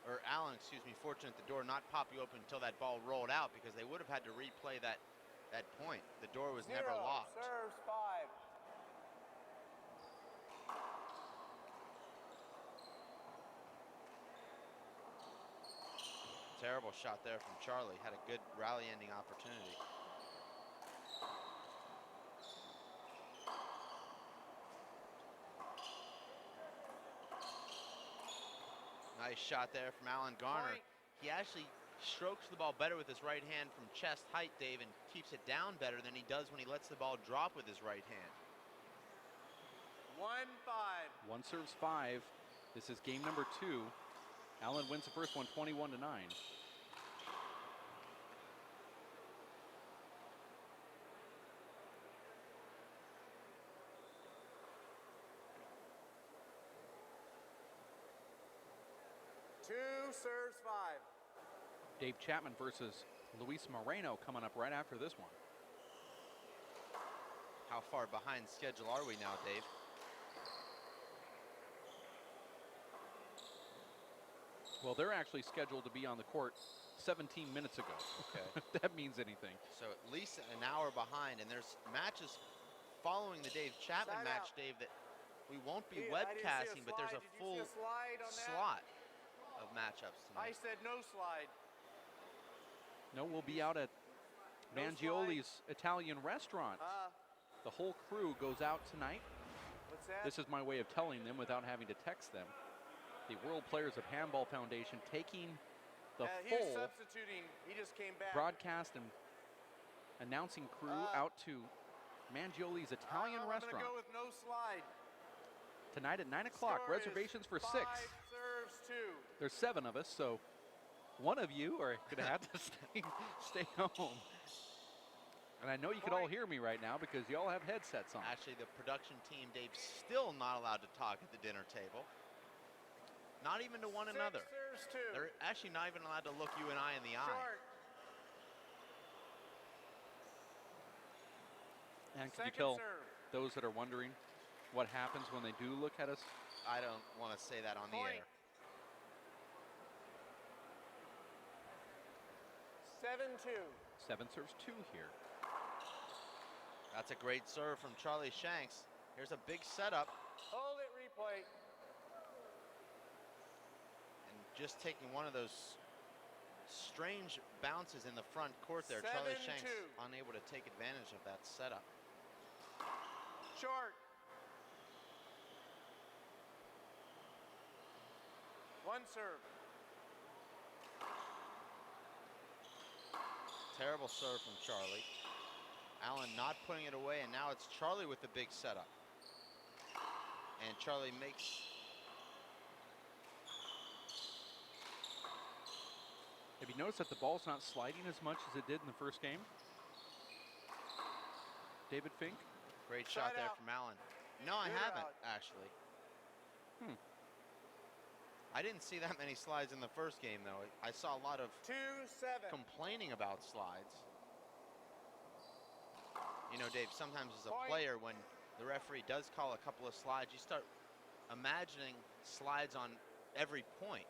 S3: or Alan, excuse me, fortunate the door not popping open until that ball rolled out, because they would have had to replay that point. The door was never locked.
S2: Serves 5.
S3: Terrible shot there from Charlie. Had a good rally ending opportunity. Nice shot there from Alan Garner. He actually strokes the ball better with his right hand from chest height, Dave, and keeps it down better than he does when he lets the ball drop with his right hand.
S2: 1-5.
S1: One serves 5. This is game number 2. Allen wins the first one 21-9.
S2: Two serves 5.
S1: Dave Chapman versus Luis Moreno coming up right after this one.
S3: How far behind schedule are we now, Dave?
S1: Well, they're actually scheduled to be on the court 17 minutes ago.
S3: Okay.
S1: If that means anything.
S3: So at least an hour behind, and there's matches following the Dave Chapman
S2: Side
S3: match,
S2: out.
S3: Dave, that we won't be
S2: I didn't see a
S3: webcasting, but there's
S2: slide.
S3: a
S2: Did you
S3: full
S2: see a slide on that?
S3: slot of matchups
S2: I
S3: tonight.
S2: said no slide.
S1: No, we'll be out at
S2: No
S1: Mangioli's Italian restaurant. The whole crew goes out tonight.
S2: What's that?
S1: This is my way of telling them without having to text them. The World Players of Handball Foundation taking the
S2: He was
S1: full
S2: substituting. He just came back.
S1: broadcast and announcing crew out to Mangioli's Italian
S2: I'm
S1: restaurant
S2: gonna go with no slide.
S1: tonight at 9 o'clock.
S2: Score is
S1: Reservations for 6.
S2: 5 serves 2.
S1: There's 7 of us, so one of you are going to have to stay home. And I know you can all hear me right now because you all have headsets on.
S3: Actually, the production team, Dave, still not allowed to talk at the dinner table. Not even to one
S2: 6
S3: another.
S2: serves 2.
S3: They're actually not even allowed to look you and I in the eye.
S2: Short.
S1: And can you
S2: Second
S1: tell
S2: serve.
S1: those that are wondering what happens when they do look at us?
S3: I don't want to say that on the
S2: Point.
S3: air.
S2: 7-2.
S1: 7 serves 2 here.
S3: That's a great serve from Charlie Shanks. Here's a big setup.
S2: Hold it, replay.
S3: And just taking one of those strange bounces in the front court there. Charlie
S2: 7-2.
S3: Shanks unable to take advantage of that setup.
S2: Short. 1 serve.
S3: Terrible serve from Charlie. Allen not putting it away, and now it's Charlie with the big setup. And Charlie makes...
S1: Have you noticed that the ball's not sliding as much as it did in the first game? David Fink?
S3: Great shot
S2: Side
S3: there
S2: out.
S3: from Allen. No, I
S2: Good
S3: haven't,
S2: out.
S3: actually. I didn't see that many slides in the first game, though. I saw a lot of
S2: 2-7.
S3: complaining about slides. You know, Dave, sometimes as a
S2: Point.
S3: player, when the referee does call a couple of slides, you start imagining slides on every point.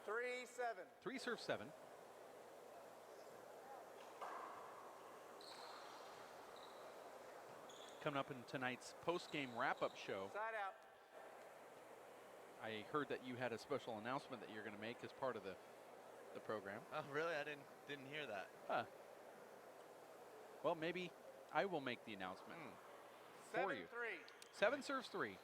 S2: 3-7.
S1: 3 serves 7. Coming up in tonight's post-game wrap-up show,
S2: Side out.
S1: I heard that you had a special announcement that you're going to make as part of the program.
S3: Oh, really? I didn't hear that.
S1: Huh. Well, maybe I will make the announcement for you.
S2: 7-3.
S1: 7 serves 3.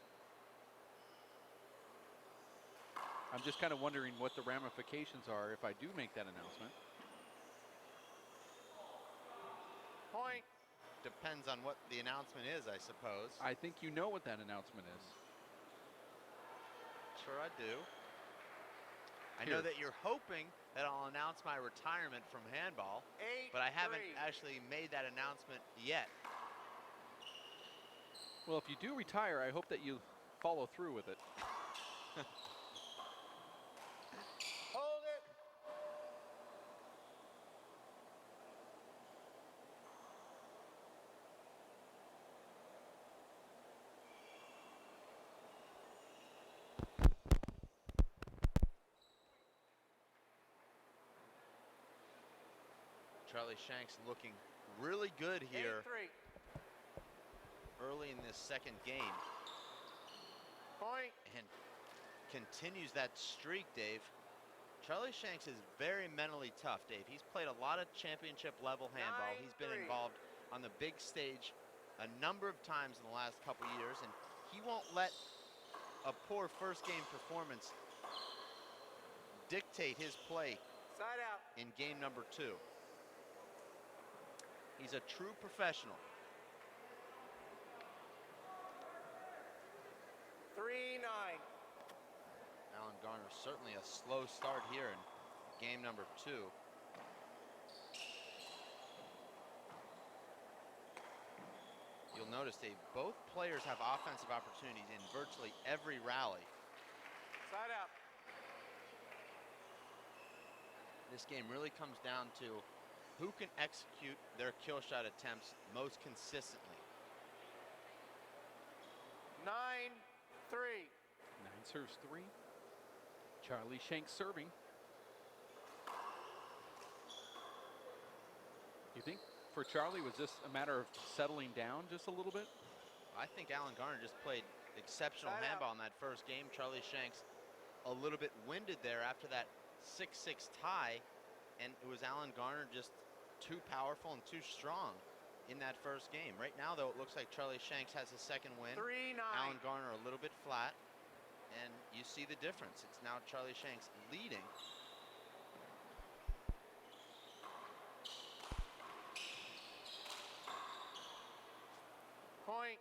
S1: I'm just kind of wondering what the ramifications are if I do make that announcement.
S2: Point.
S3: Depends on what the announcement is, I suppose.
S1: I think you know what that announcement is.
S3: Sure I do. I
S1: Here.
S3: know that you're hoping that I'll announce my retirement from handball,
S2: 8-3.
S3: but I haven't actually made that announcement yet.
S1: Well, if you do retire, I hope that you follow through with it.
S2: Hold it.
S3: Charlie Shanks looking really good here
S2: 8-3.
S3: early in this second game
S2: Point.
S3: and continues that streak, Dave. Charlie Shanks is very mentally tough, Dave. He's played a lot of championship level handball. He's been
S2: 9-3.
S3: involved on the big stage a number of times in the last couple years, and he won't let a poor first game performance dictate his play
S2: Side out.
S3: in game number 2. He's a true professional.
S2: 3-9.
S3: Alan Garner certainly a slow start here in game number 2. You'll notice both players have offensive opportunities in virtually every rally.
S2: Side out.
S3: This game really comes down to who can execute their kill shot attempts most consistently.
S2: 9-3.
S1: 9 serves 3. Charlie Shanks serving. You think for Charlie was this a matter of settling down just a little bit?
S3: I think Alan Garner just played exceptional
S2: Side out.
S3: handball in that first game. Charlie Shanks a little bit winded there after that 6-6 tie, and it was Alan Garner just too powerful and too strong in that first game. Right now, though, it looks like Charlie Shanks has a second win.
S2: 3-9.
S3: Alan Garner a little bit flat, and you see the difference. It's now Charlie Shanks leading.
S2: Point.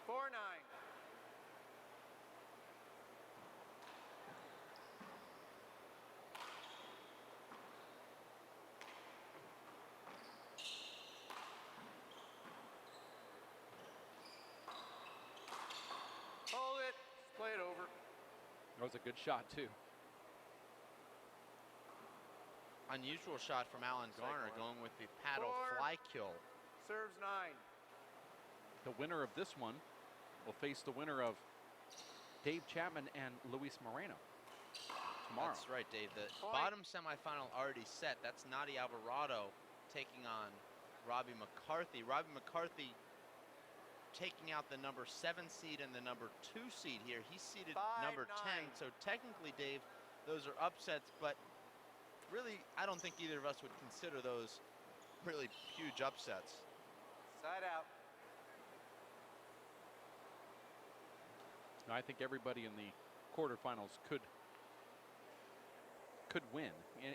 S2: Four 9. Hold it. Play it over.
S1: That was a good shot, too.
S3: Unusual shot from Alan Garner going with the paddle
S2: Four.
S3: fly kill.
S2: Serves 9.
S1: The winner of this one will face the winner of Dave Chapman and Luis Moreno tomorrow.
S3: That's right, Dave. The
S2: Point.
S3: bottom semifinal already set. That's Nadia Alvarado taking on Robbie McCarthy. Robbie McCarthy taking out the number 7 seed and the number 2 seed here. He's seeded
S2: 5-9.
S3: number 10. So technically, Dave, those are upsets, but really, I don't think either of us would consider those really huge upsets.
S2: Side out.
S1: No, I think everybody in the quarterfinals could win.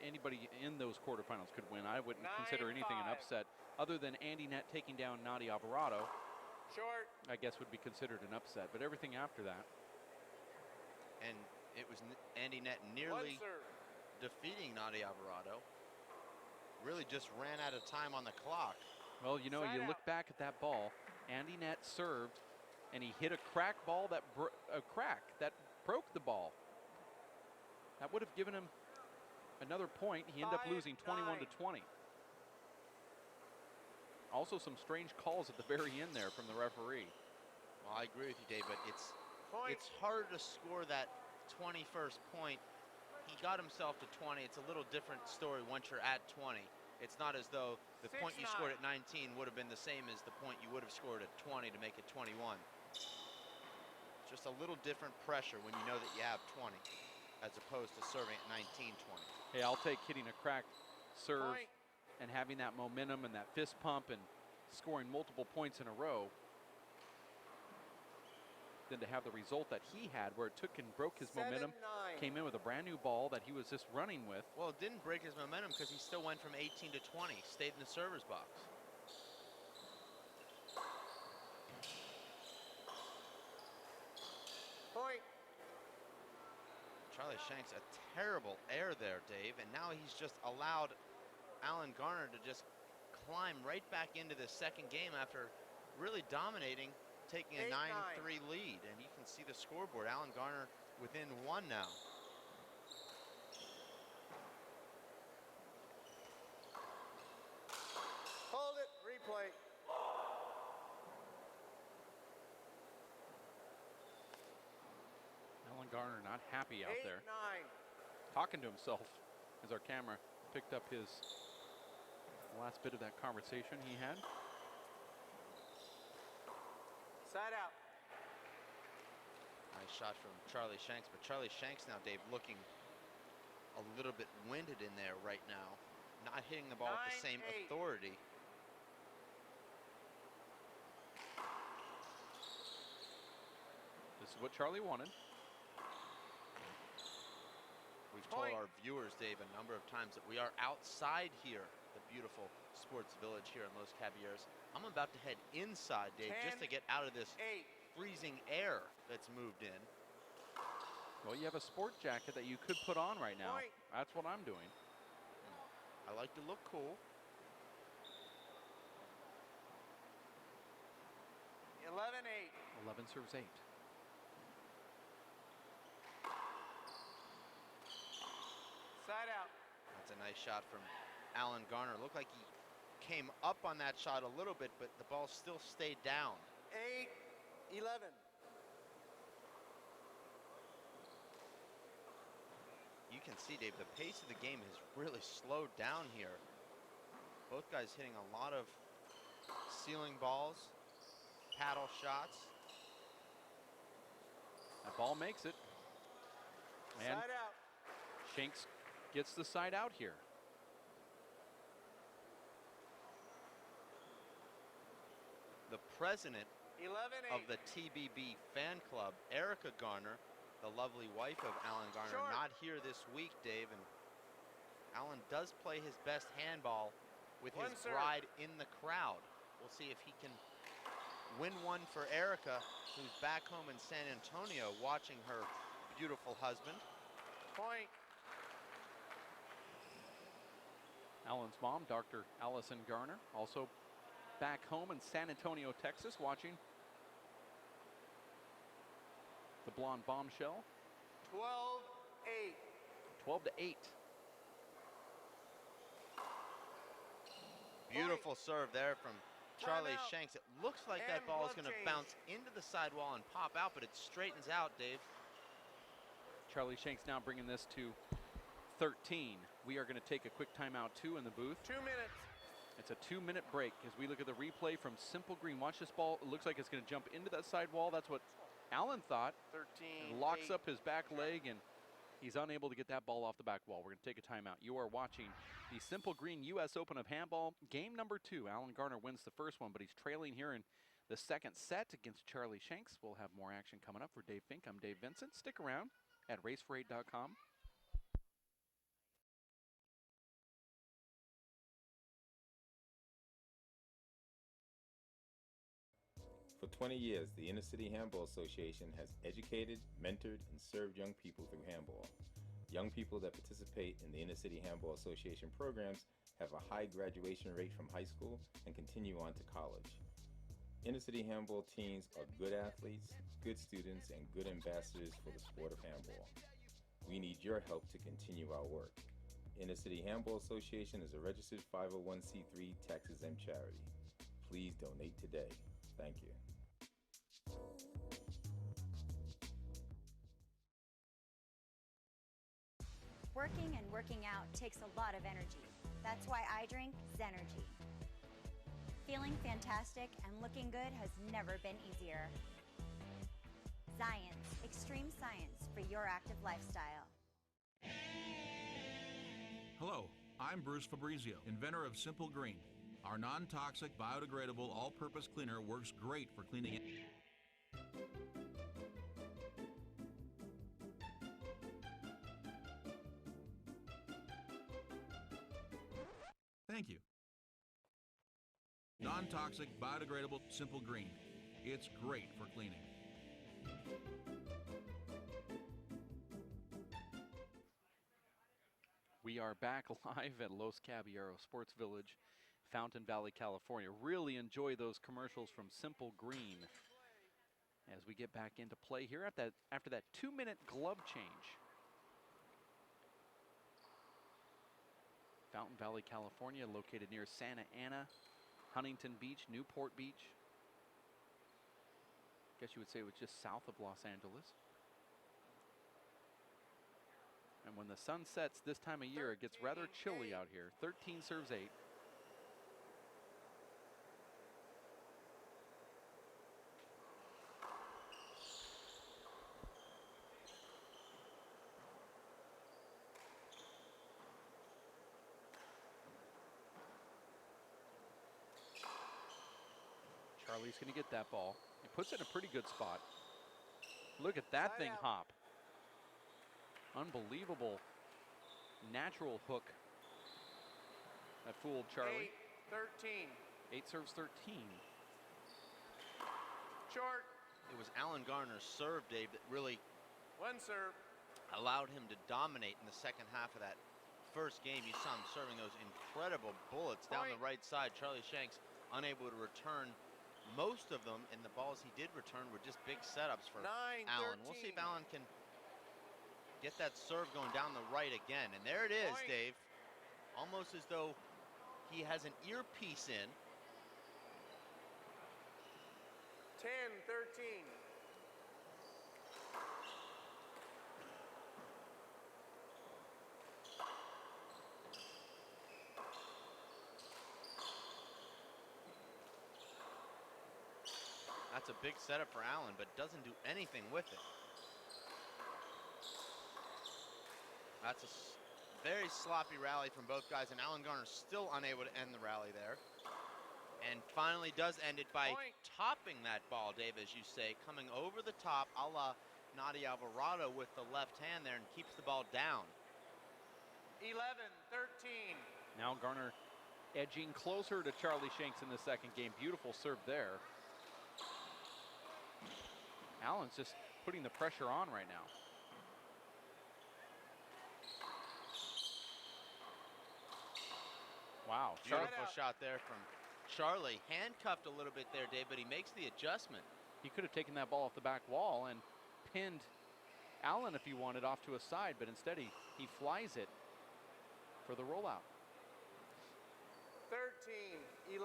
S1: Anybody in those quarterfinals could win. I wouldn't consider anything an
S2: 9-5.
S1: upset other than Andy Net taking down Nadia Alvarado.
S2: Short.
S1: I guess would be considered an upset, but everything after that.
S3: And it was Andy Net
S2: One
S3: nearly
S2: serve.
S3: defeating Nadia Alvarado. Really just ran out of time on the clock.
S1: Well, you know,
S2: Side
S1: you
S2: out.
S1: look back at that ball. Andy Net served, and he hit a crack ball that broke the ball. That would have given him another point. He ended up losing 21-20. Also, some strange calls at the very end there from the referee.
S3: Well, I agree with you, Dave, but it's
S2: Point.
S3: It's harder to score that 21st point. He got himself to 20. It's a little different story once you're at 20. It's not as though the point you scored at 19 would have been the same as the point you would have scored at 20 to make it 21. Just a little different pressure when you know that you have 20 as opposed to serving at 19-20.
S1: Hey, I'll take hitting a cracked serve
S2: Point.
S1: and having that momentum and that fist pump and scoring multiple points in a row than to have the result that he had where it took and broke his momentum,
S2: 7-9.
S1: came in with a brand new ball that he was just running with.
S3: Well, it didn't break his momentum because he still went from 18 to 20, stayed in the server's box.
S2: Point.
S3: Charlie Shanks, a terrible air there, Dave, and now he's just allowed Alan Garner to just climb right back into the second game after really dominating, taking a 9-3 lead, and you can see the scoreboard. Alan Garner within one now.
S2: Hold it. Replay.
S1: Alan Garner not happy out there,
S2: 8-9.
S1: talking to himself as our camera picked up his last bit of that conversation he had.
S2: Side out.
S3: Nice shot from Charlie Shanks, but Charlie Shanks now, Dave, looking a little bit winded in there right now. Not hitting the ball with the same
S2: 9-8.
S3: authority.
S1: This is what Charlie wanted.
S3: We've told
S2: Point.
S3: our viewers, Dave, a number of times that we are outside here, the beautiful sports village here in Los Caballeros. I'm about to head inside, Dave, just to get out of this
S2: 8.
S3: freezing air that's moved in.
S1: Well, you have a sport jacket that you could put on right now.
S2: Point.
S1: That's what I'm doing.
S3: I like to look cool.
S2: 11-8.
S1: 11 serves 8.
S2: Side out.
S3: That's a nice shot from Alan Garner. Looked like he came up on that shot a little bit, but the ball still stayed down.
S2: 8-11.
S3: You can see, Dave, the pace of the game has really slowed down here. Both guys hitting a lot of ceiling balls, paddle shots.
S1: That ball makes it. And
S2: Side out.
S1: Shanks gets the side out here.
S3: The president
S2: 11-8.
S3: of the TBB fan club, Erica Garner, the lovely wife of Alan Garner,
S2: Short.
S3: not here this week, Dave. And Alan does play his best handball with
S2: One
S3: his
S2: serve.
S3: bride in the crowd. We'll see if he can win one for Erica, who's back home in San Antonio watching her beautiful husband.
S2: Point.
S1: Alan's mom, Dr. Allison Garner, also back home in San Antonio, Texas, watching the blonde bombshell.
S2: 12-8.
S1: 12-8.
S3: Beautiful serve there from Charlie
S2: Timeout.
S3: Shanks. It looks like that
S2: And
S3: ball is
S2: glove
S3: going to
S2: change.
S3: bounce into the sidewall and pop out, but it straightens out, Dave.
S1: Charlie Shanks now bringing this to 13. We are going to take a quick timeout too in the booth.
S2: 2 minutes.
S1: It's a 2-minute break as we look at the replay from Simple Green. Watch this ball. It looks like it's going to jump into that sidewall. That's what Alan thought.
S2: 13.
S1: And locks
S2: 8.
S1: up his back leg, and he's unable to get that ball off the back wall. We're going to take a timeout. You are watching the Simple Green U.S. Open of Handball, game number 2. Alan Garner wins the first one, but he's trailing here in the second set against Charlie Shanks. We'll have more action coming up. For Dave Fink, I'm Dave Vincent. Stick around at racefor8.com.
S5: For 20 years, the Inner City Handball Association has educated, mentored, and served young people through handball. Young people that participate in the Inner City Handball Association programs have a high graduation rate from high school and continue on to college. Inner City Handball teams are good athletes, good students, and good ambassadors for the sport of handball. We need your help to continue our work. Inner City Handball Association is a registered 501c3 tax-exempt charity. Please donate today. Thank you.
S6: Working and working out takes a lot of energy. That's why I drink Zenergy. Feeling fantastic and looking good has never been easier. Science, extreme science for your active lifestyle.
S4: Hello, I'm Bruce Fabrizio, inventor of Simple Green. Our non-toxic, biodegradable, all-purpose cleaner works great for cleaning it. Thank you. Non-toxic, biodegradable, Simple Green. It's great for cleaning.
S1: We are back live at Los Caballeros Sports Village, Fountain Valley, California. Really enjoy those commercials from Simple Green as we get back into play here after that 2-minute glove change. Fountain Valley, California, located near Santa Ana, Huntington Beach, Newport Beach. Guess you would say it was just south of Los Angeles. And when the sun sets this time of year, it gets rather chilly out here. 13 serves 8. Charlie's going to get that ball. He puts it in a pretty good spot. Look at that thing hop. Unbelievable natural hook. That fooled Charlie.
S2: 8-13.
S1: 8 serves 13.
S2: Short.
S3: It was Alan Garner's serve, Dave, that really
S2: One serve.
S3: allowed him to dominate in the second half of that first game. You saw him serving those incredible bullets down the right side. Charlie Shanks unable to return most of them, and the balls he did return were just big setups for
S2: 9-13.
S3: Alan. We'll see if Alan can get that serve going down the right again. And there it is, Dave. Almost as though he has an earpiece in.
S2: 10-13.
S3: That's a big setup for Allen, but doesn't do anything with it. That's a very sloppy rally from both guys, and Alan Garner still unable to end the rally there. And finally does end it by topping that ball, Dave, as you say, coming over the top a la Nadia Alvarado with the left hand there and keeps the ball down.
S2: 11-13.
S1: Now Garner edging closer to Charlie Shanks in the second game. Beautiful serve there. Allen's just putting the pressure on right now. Wow.
S3: Beautiful shot there from Charlie. Handcuffed a little bit there, Dave, but he makes the adjustment.
S1: He could have taken that ball off the back wall and pinned Allen if he wanted off to a side, but instead he flies it for the rollout.
S2: 13-11.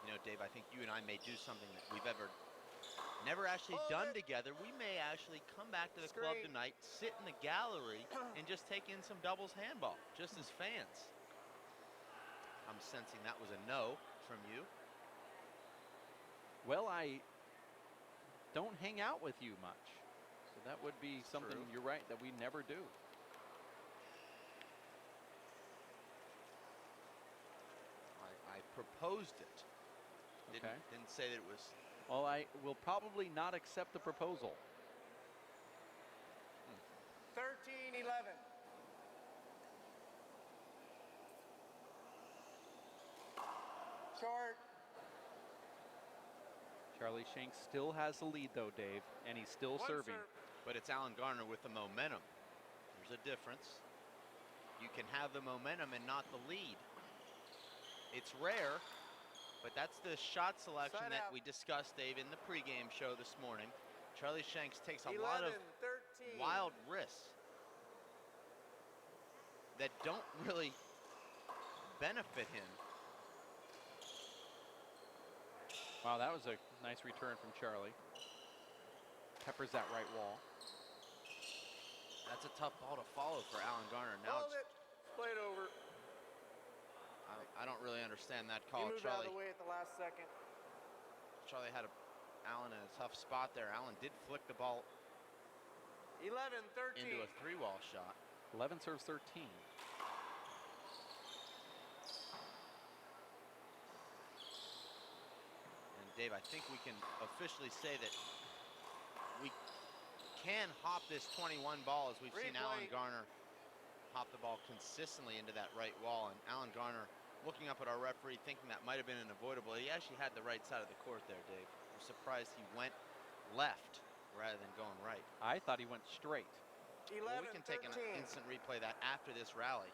S3: You know, Dave, I think you and I may do something that we've never actually done together. We may actually come back to the club tonight, sit in the gallery, and just take in some doubles handball, just as fans. I'm sensing that was a no from you.
S1: Well, I don't hang out with you much. So that would be something, you're right, that we never do.
S3: I proposed it.
S1: Okay.
S3: Didn't say that it was.
S1: Well, I will probably not accept the proposal.
S2: 13-11. Short.
S1: Charlie Shanks still has the lead though, Dave, and he's still serving.
S3: But it's Alan Garner with the momentum. There's a difference. You can have the momentum and not the lead. It's rare, but that's the shot selection that we discussed, Dave, in the pregame show this morning. Charlie Shanks takes a lot of wild risks that don't really benefit him.
S1: Wow, that was a nice return from Charlie. peppers that right wall.
S3: That's a tough ball to follow for Alan Garner. Now
S2: Hold it. Played over.
S3: I don't really understand that
S2: He
S3: call.
S2: moved out of the way at the last second.
S3: Charlie had Alan in a tough spot there. Alan did flick the ball
S2: 11-13.
S3: into a 3-wall shot.
S1: 11 serves 13.
S3: And Dave, I think we can officially say that we can hop this 21 ball, as we've seen Alan Garner hop the ball consistently into that right wall. And Alan Garner looking up at our referee, thinking that might have been an avoidable. He actually had the right side of the court there, Dave. I'm surprised he went left rather than going right.
S1: I thought he went straight.
S2: 11-13.
S3: Well, we can take an instant replay of that after this rally.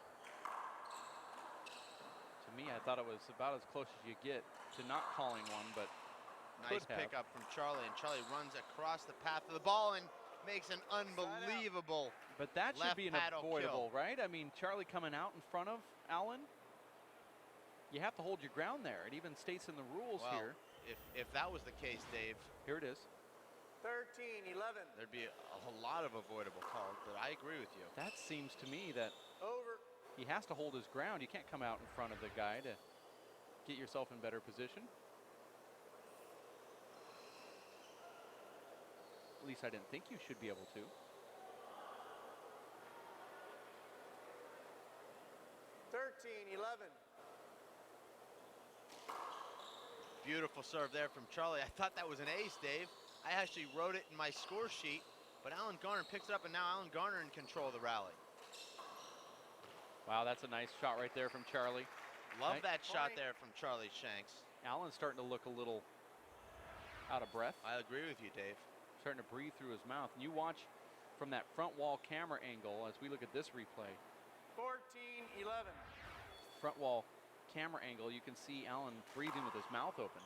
S1: To me, I thought it was about as close as you get to not calling one, but
S3: Nice pickup from Charlie, and Charlie runs across the path of the ball and makes an unbelievable
S1: But that should be an
S3: left paddle
S1: avoidable,
S3: kill.
S1: right? I mean, Charlie coming out in front of Alan. You have to hold your ground there. It even states in the rules
S3: Well,
S1: here.
S3: if that was the case, Dave,
S1: Here it is.
S2: 13-11.
S3: there'd be a lot of avoidable calls, but I agree with you.
S1: That seems to me that
S2: Over.
S1: he has to hold his ground. You can't come out in front of the guy to get yourself in better position. At least I didn't think you should be able to.
S3: Beautiful serve there from Charlie. I thought that was an ace, Dave. I actually wrote it in my score sheet, but Alan Garner picks it up, and now Alan Garner in control of the rally.
S1: Wow, that's a nice shot right there from Charlie.
S3: Love
S1: Right.
S3: that shot there from Charlie Shanks.
S1: Alan's starting to look a little out of breath.
S3: I agree with you, Dave.
S1: Starting to breathe through his mouth. And you watch from that front wall camera angle as we look at this replay.
S2: 14-11.
S1: Front wall camera angle, you can see Alan breathing with his mouth open.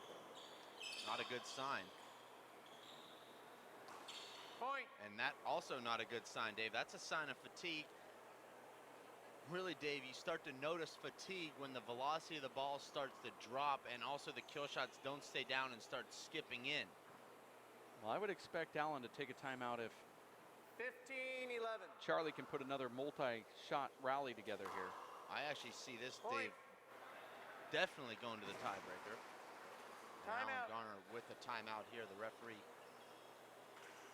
S3: Not a good sign.
S2: Point.
S3: And that also not a good sign, Dave. That's a sign of fatigue. Really, Dave, you start to notice fatigue when the velocity of the ball starts to drop, and also the kill shots don't stay down and start skipping in.
S1: Well, I would expect Alan to take a timeout if
S2: 15-11.
S1: Charlie can put another multi-shot rally together here.
S3: I actually see this,
S2: Point.
S3: Dave, definitely going to the tiebreaker. And Alan
S2: Timeout.
S3: Garner with a timeout here, the referee.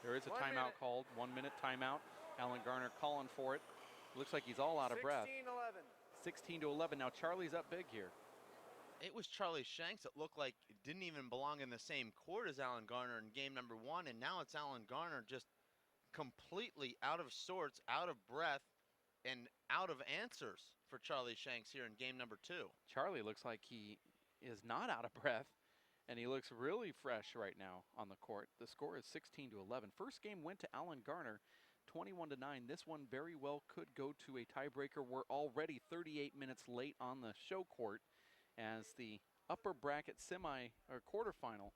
S1: There is a
S2: 1
S1: timeout
S2: minute.
S1: called, 1 minute timeout. Alan Garner calling for it. Looks like he's all out of breath.
S2: 16-11.
S1: 16-11. Now Charlie's up big here.
S3: It was Charlie Shanks that looked like it didn't even belong in the same court as Alan Garner in game number 1, and now it's Alan Garner just completely out of sorts, out of breath, and out of answers for Charlie Shanks here in game number 2.
S1: Charlie looks like he is not out of breath, and he looks really fresh right now on the court. The score is 16-11. First game went to Alan Garner, 21-9. This one very well could go to a tiebreaker. We're already 38 minutes late on the show court, as the upper bracket semi or quarterfinal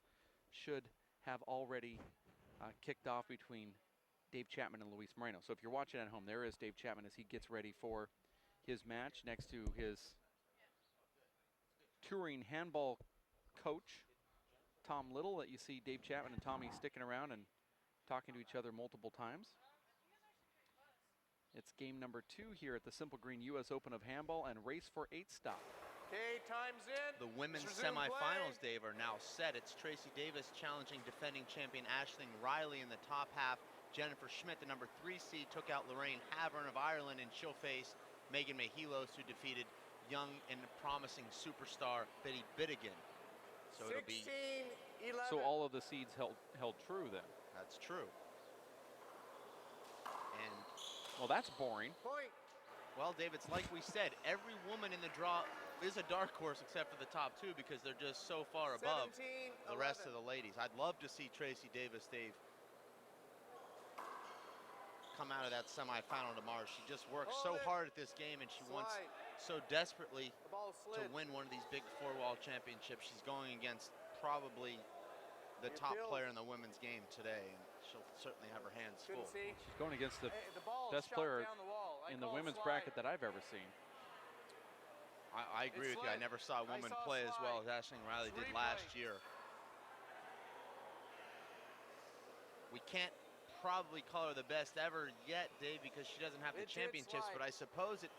S1: should have already kicked off between Dave Chapman and Luis Moreno. So if you're watching at home, there is Dave Chapman as he gets ready for his match next to his touring handball coach, Tom Little, that you see Dave Chapman and Tommy sticking around and talking to each other multiple times. It's game number 2 here at the Simple Green U.S. Open of Handball and Race for 8 stop.
S2: Okay, time's in.
S3: The women's
S2: Resume
S3: semifinals,
S2: play.
S3: Dave, are now set. It's Tracy Davis challenging defending champion Aisling Riley in the top half. Jennifer Schmidt, the number 3 seed, took out Lorraine Havern of Ireland, and she'll face Megan Mejilos, who defeated young and promising superstar Betty Bittigan. So it'll be
S2: 16-11.
S1: So all of the seeds held true then.
S3: That's true. And
S1: Well, that's boring.
S2: Point.
S3: well, Dave, it's like we said, every woman in the draw is a dark horse except for the top 2 because they're just so far above
S2: 17-11.
S3: the rest of the ladies. I'd love to see Tracy Davis, Dave, come out of that semifinal tomorrow. She just works so
S2: Hold it.
S3: hard at this game, and she wants
S2: Slide.
S3: so desperately
S2: The ball
S3: to
S2: slid.
S3: win one of these big 4-wall championships. She's going against probably the
S2: Your
S3: top
S2: Bills.
S3: player in the women's game today, and she'll certainly have her hands full.
S2: Couldn't see.
S1: She's going against the
S2: Hey, the ball
S1: best
S2: shot
S1: player
S2: down the wall. I
S1: in the
S2: call
S1: women's
S2: slide.
S1: bracket that I've ever seen.
S3: I agree
S2: It
S3: with you. I
S2: slid.
S3: never saw a
S2: I
S3: woman
S2: saw
S3: play as well as
S2: slide.
S3: Aisling Riley
S2: It's
S3: did
S2: replay.
S3: last year. We can't probably call her the best ever yet, Dave, because she doesn't have the
S2: It did
S3: championships,
S2: slide.
S3: but I suppose it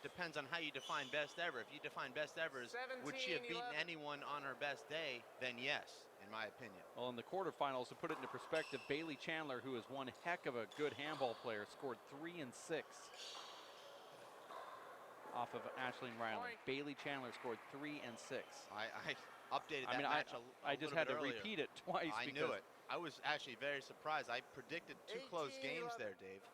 S3: depends on how you define best ever. If you define best ever as would she have beaten
S2: 17-11.
S3: anyone on her best day, then yes, in my opinion.
S1: Well, in the quarterfinals, to put it into perspective, Bailey Chandler, who is one heck of a good handball player, scored 3 and 6 off of Aisling Riley.
S2: Point.
S1: Bailey Chandler scored 3 and 6.
S3: I updated that
S1: I mean,
S3: match
S1: I just had to repeat it twice.
S3: I knew it. I was actually very surprised. I predicted 2 close games
S2: 18-11.
S3: there, Dave.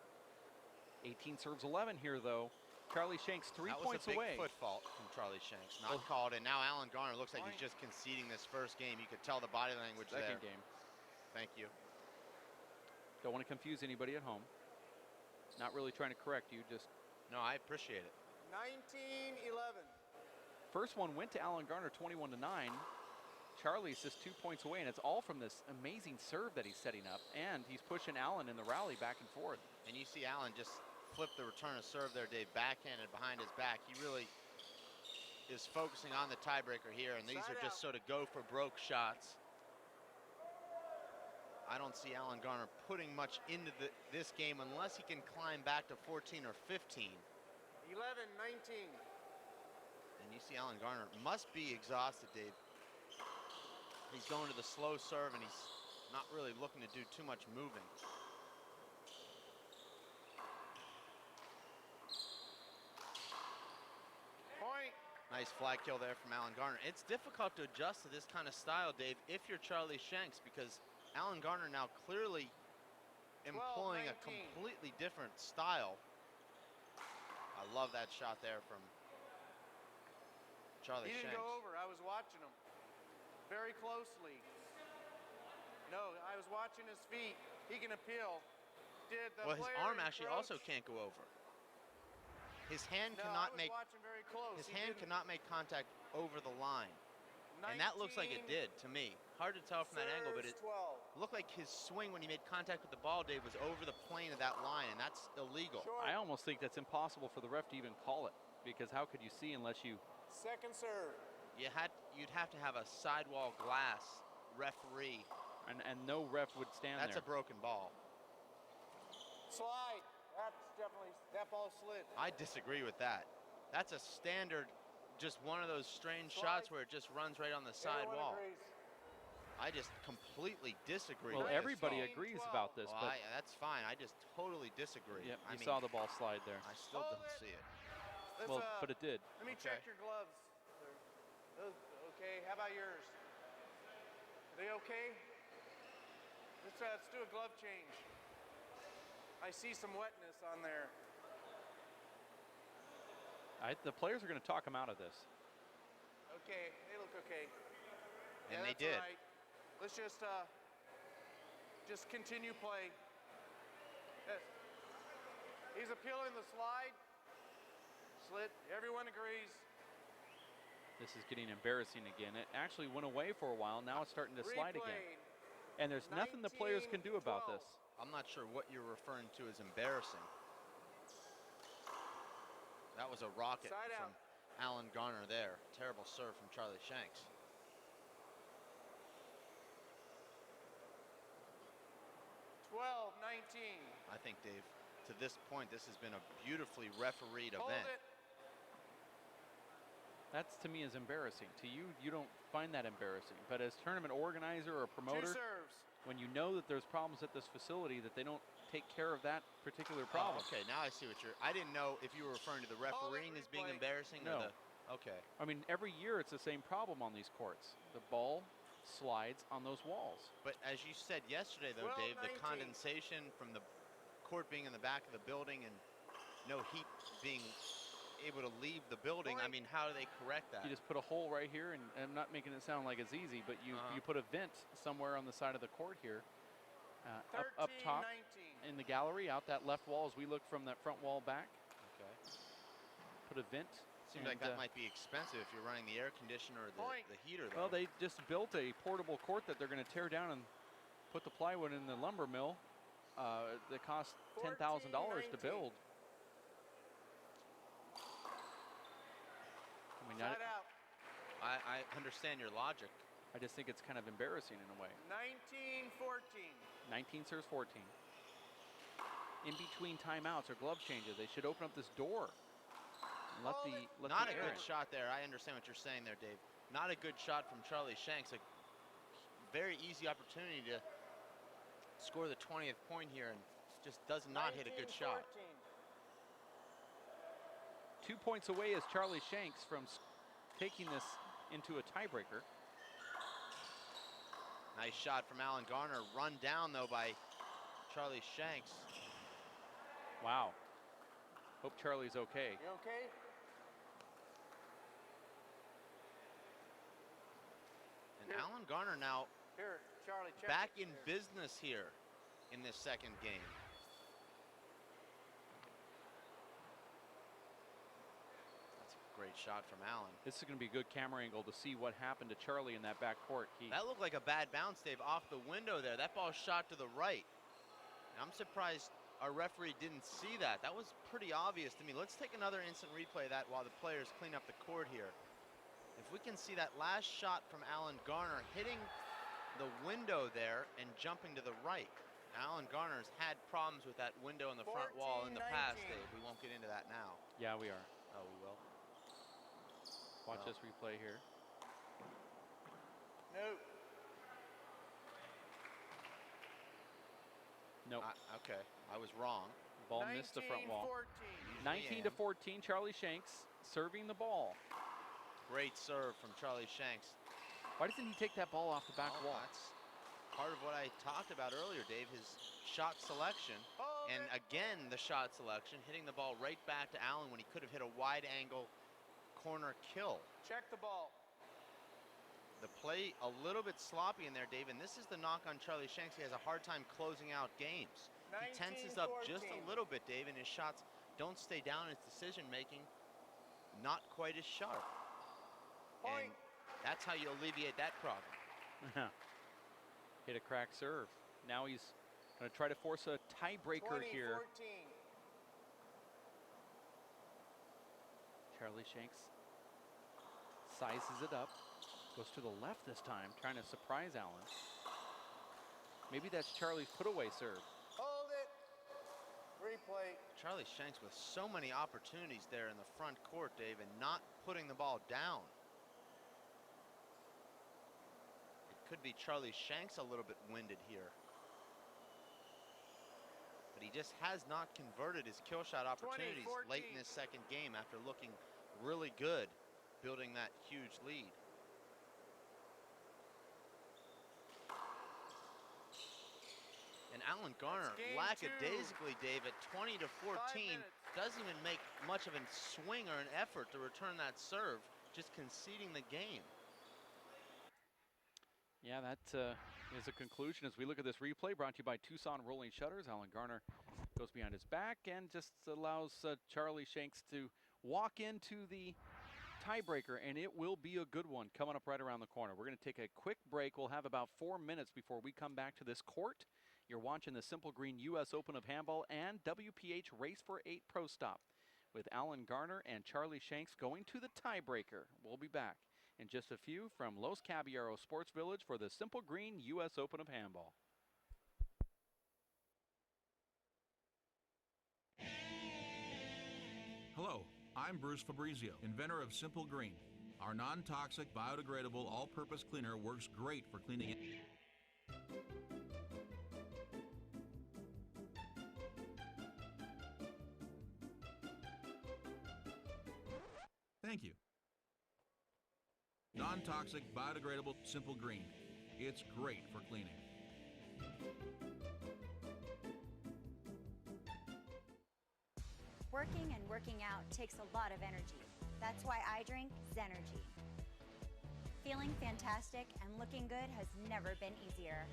S1: 18 serves 11 here, though. Charlie Shanks 3
S3: That
S1: points
S3: was a big
S1: away.
S3: foot fault from Charlie Shanks, not
S1: Well-
S3: called. And now Alan Garner looks like
S2: Point.
S3: he's just conceding this first game. You could tell the body language
S1: Second
S3: there.
S1: game.
S3: Thank you.
S1: Don't want to confuse anybody at home. Not really trying to correct you, just
S3: No, I appreciate it.
S2: 19-11.
S1: first one went to Alan Garner 21 to 9. Charlie's just 2 points away, and it's all from this amazing serve that he's setting up, and he's pushing Alan in the rally back and forth.
S3: And you see Alan just flip the return of serve there, Dave, backhanded behind his back. He really is focusing on the tiebreaker here, and these
S2: Side
S3: are just
S2: out.
S3: sort of go for broke shots. I don't see Alan Garner putting much into this game unless he can climb back to 14 or 15.
S2: 11-19.
S3: And you see Alan Garner must be exhausted, Dave. He's going to the slow serve, and he's not really looking to do too much moving.
S2: Point.
S3: Nice flag kill there from Alan Garner. It's difficult to adjust to this kind of style, Dave, if you're Charlie Shanks, because Alan Garner now clearly employing a
S2: 19.
S3: completely different style. I love that shot there from Charlie
S2: He didn't
S3: Shanks.
S2: go over. I was watching him very closely. No, I was watching his feet. He can appeal. Did the
S3: Well, his
S2: player
S3: arm actually also
S2: encroach?
S3: can't go over. His hand
S2: No,
S3: cannot
S2: I was
S3: make
S2: watching very close.
S3: his
S2: He
S3: hand
S2: didn't.
S3: cannot make contact over the line. And that looks like it
S2: 19,
S3: did to me. Hard to tell from that angle, but it
S2: serves 12.
S3: looked like his swing when he made contact with the ball, Dave, was over the plane of that line, and that's illegal.
S2: Short.
S1: I almost think that's impossible for the ref to even call it, because how could you see unless you...
S2: Second serve.
S3: You'd have to have a sidewall glass referee.
S1: And no ref would stand
S3: That's
S1: there.
S3: a broken ball.
S2: Slide. That's definitely, that ball slid.
S3: I disagree with that. That's a standard, just one of those strange
S2: Slide.
S3: shots where it just runs right on the
S2: Everyone
S3: sidewall.
S2: agrees.
S3: I just completely disagree
S1: Well,
S3: with this
S1: everybody
S3: call.
S1: agrees
S2: 12.
S1: about this,
S3: Well,
S1: but
S3: that's fine. I just totally disagree.
S1: yep,
S3: I
S1: you
S3: mean,
S1: saw the ball slide there.
S3: I still
S2: Hold
S3: don't
S2: it.
S3: see it.
S2: Let's,
S1: Well, but it did.
S2: let me
S3: Okay.
S2: check your gloves. Okay, how about yours? Are they okay? Let's do a glove change. I see some wetness on there.
S1: The players are going to talk him out of this.
S2: Okay, they look okay.
S3: And
S2: yeah,
S3: they
S2: that's
S3: did.
S2: all right. Let's just continue play. Yes. He's appealing the slide. Slit. Everyone agrees.
S1: This is getting embarrassing again. It actually went away for a while. Now it's starting to slide again.
S2: Replayed.
S1: And there's nothing the players can do about
S2: 19-12.
S1: this.
S3: I'm not sure what you're referring to as embarrassing. That was a rocket
S2: Side
S3: from
S2: out.
S3: Alan Garner there. Terrible serve from Charlie Shanks.
S2: Twelve, 19.
S3: I think, Dave, to this point, this has been a beautifully refereed
S2: Hold
S3: event.
S2: it.
S1: That's, to me, is embarrassing. To you, you don't find that embarrassing. But as tournament organizer or
S2: Two
S1: promoter,
S2: serves.
S1: when you know that there's problems at this facility, that they don't take care of that particular problem.
S3: Oh, okay, now I see what you're. I didn't know if you were referring to the refereeing as being
S2: replay.
S3: embarrassing
S1: No.
S3: or the. Okay.
S1: I mean, every year it's the same problem on these courts. The ball slides on those walls.
S3: But as you said yesterday, though,
S2: 12,
S3: Dave, the
S2: 19.
S3: condensation from the court being in the back of the building and no heat being able to leave the building. I
S2: Point.
S3: mean, how do they correct that?
S1: You just put a hole right here, and I'm not making it sound like it's easy, but you put a vent somewhere on the side of the court here, up
S2: 13,
S1: top
S2: 19.
S1: in the gallery, out that left wall as we look from that front wall back.
S3: Okay.
S1: Put a vent.
S3: Seems
S1: and,
S3: like that might be expensive if you're running the air conditioner or
S2: Point.
S3: the heater, though.
S1: Well, they just built a portable court that they're going to tear down and put the plywood in the lumber mill. That cost $10,000 to
S2: 14-19.
S1: build. I mean,
S2: Side out.
S3: I understand your logic.
S1: I just think it's kind of embarrassing in a way.
S2: 19, 14.
S1: 19 serves 14. in between timeouts or glove changes. They should open up this door. And let
S3: Not
S1: the
S3: a good shot there. I understand what you're saying there, Dave. Not a good shot from Charlie Shanks. A very easy opportunity to score the 20th point here and just does not hit a good shot.
S1: 2 points away is Charlie Shanks from taking this into a tiebreaker.
S3: Nice shot from Alan Garner. Run down, though, by Charlie Shanks.
S1: Wow. Hope Charlie's okay.
S2: You okay?
S3: And Alan Garner now
S2: Here, Charlie, check
S3: back
S2: it.
S3: in business here in this second game. That's a great shot from Alan.
S1: This is going to be a good camera angle to see what happened to Charlie in that backcourt.
S3: That looked like a bad bounce, Dave, off the window there. That ball shot to the right. And I'm surprised our referee didn't see that. That was pretty obvious to me. Let's take another instant replay of that while the players clean up the court here. If we can see that last shot from Alan Garner hitting the window there and jumping to the right. Now, Alan Garner's had problems with that window in the front wall in the past, Dave. We won't get into that now.
S1: Yeah, we are.
S3: Oh, we will.
S1: Watch this replay here.
S2: No.
S1: Nope.
S3: Okay, I was wrong.
S1: Ball missed the front wall.
S2: 19-14.
S1: 19 to 14, Charlie Shanks serving the ball.
S3: Great serve from Charlie Shanks.
S1: Why doesn't he take that ball off the back wall?
S3: That's part of what I talked about earlier, Dave, his shot selection. And again, the shot selection, hitting the ball right back to Allen when he could have hit a wide angle corner kill.
S2: Check the ball.
S3: The play a little bit sloppy in there, Dave, and this is the knock on Charlie Shanks. He has a hard time closing out games. He tenses up just a little bit, Dave, and his shots don't stay down. His decision-making not quite as sharp. And that's how you alleviate that problem.
S1: Hit a crack serve. Now he's going to try to force a tiebreaker here.
S2: 20-14.
S1: Charlie Shanks sizes it up. Goes to the left this time, trying to surprise Allen. Maybe that's Charlie's put-away serve.
S2: Hold it. Replay.
S3: Charlie Shanks with so many opportunities there in the front court, Dave, and not putting the ball down. It could be Charlie Shanks a little bit winded here. But he just has not converted his kill shot opportunities late in this second game after looking really good, building that huge lead. And Alan Garner, lackadaisically, Dave, at 20 to 14, doesn't even make much of a swing or an effort to return that serve, just conceding the game.
S1: Yeah, that is a conclusion as we look at this replay brought to you by Tucson Rolling Shutters. Alan Garner goes behind his back and just allows Charlie Shanks to walk into the tiebreaker, and it will be a good one coming up right around the corner. We're going to take a quick break. We'll have about 4 minutes before we come back to this court. You're watching the Simple Green U.S. Open of Handball and WPH Race for 8 Pro Stop with Alan Garner and Charlie Shanks going to the tiebreaker. We'll be back in just a few from Los Caballeros Sports Village for the Simple Green U.S. Open of Handball.
S4: Hello, I'm Bruce Fabrizio, inventor of Simple Green. Our non-toxic, biodegradable, all-purpose cleaner works great for cleaning. Thank you. Non-toxic, biodegradable, Simple Green. It's great for cleaning.
S6: Working and working out takes a lot of energy. That's why I drink Zenergy. Feeling fantastic and looking good has never been easier.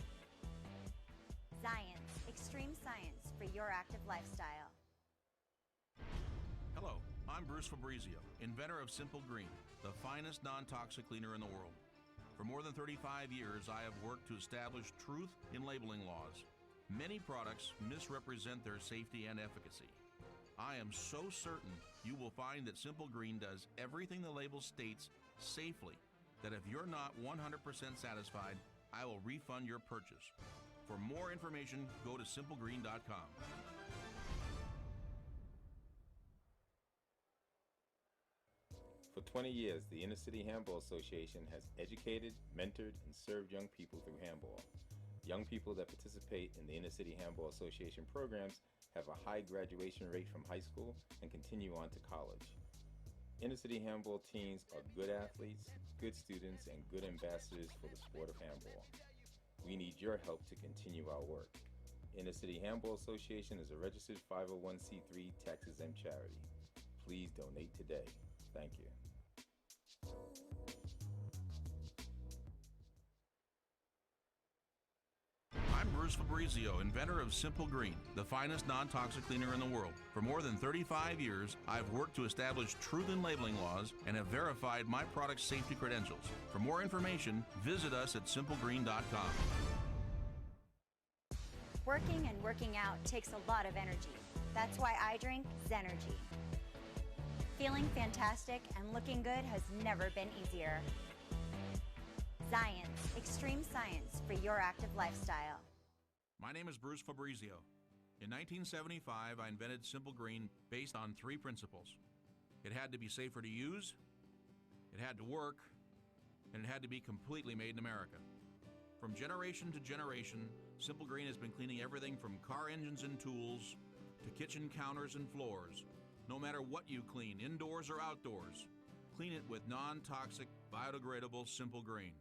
S6: Science, extreme science for your active lifestyle.
S4: Hello, I'm Bruce Fabrizio, inventor of Simple Green, the finest non-toxic cleaner in the world. For more than 35 years, I have worked to establish truth in labeling laws. Many products misrepresent their safety and efficacy. I am so certain you will find that Simple Green does everything the label states safely, that if you're not 100% satisfied, I will refund your purchase. For more information, go to simplegreen.com.
S5: For 20 years, the Inner City Handball Association has educated, mentored, and served young people through handball. Young people that participate in the Inner City Handball Association programs have a high graduation rate from high school and continue on to college. Inner City Handball teams are good athletes, good students, and good ambassadors for the sport of handball. We need your help to continue our work. Inner City Handball Association is a registered 501c3 tax-exempt charity. Please donate today. Thank you.
S4: I'm Bruce Fabrizio, inventor of Simple Green, the finest non-toxic cleaner in the world. For more than 35 years, I've worked to establish truth in labeling laws and have verified my product's safety credentials. For more information, visit us at simplegreen.com.
S6: Working and working out takes a lot of energy. That's why I drink Zenergy. Feeling fantastic and looking good has never been easier. Science, extreme science for your active lifestyle.
S4: My name is Bruce Fabrizio. In 1975, I invented Simple Green based on 3 principles. It had to be safer to use, it had to work, and it had to be completely made in America. From generation to generation, Simple Green has been cleaning everything from car engines and tools to kitchen counters and floors. No matter what you clean, indoors or outdoors, clean it with non-toxic, biodegradable Simple Green.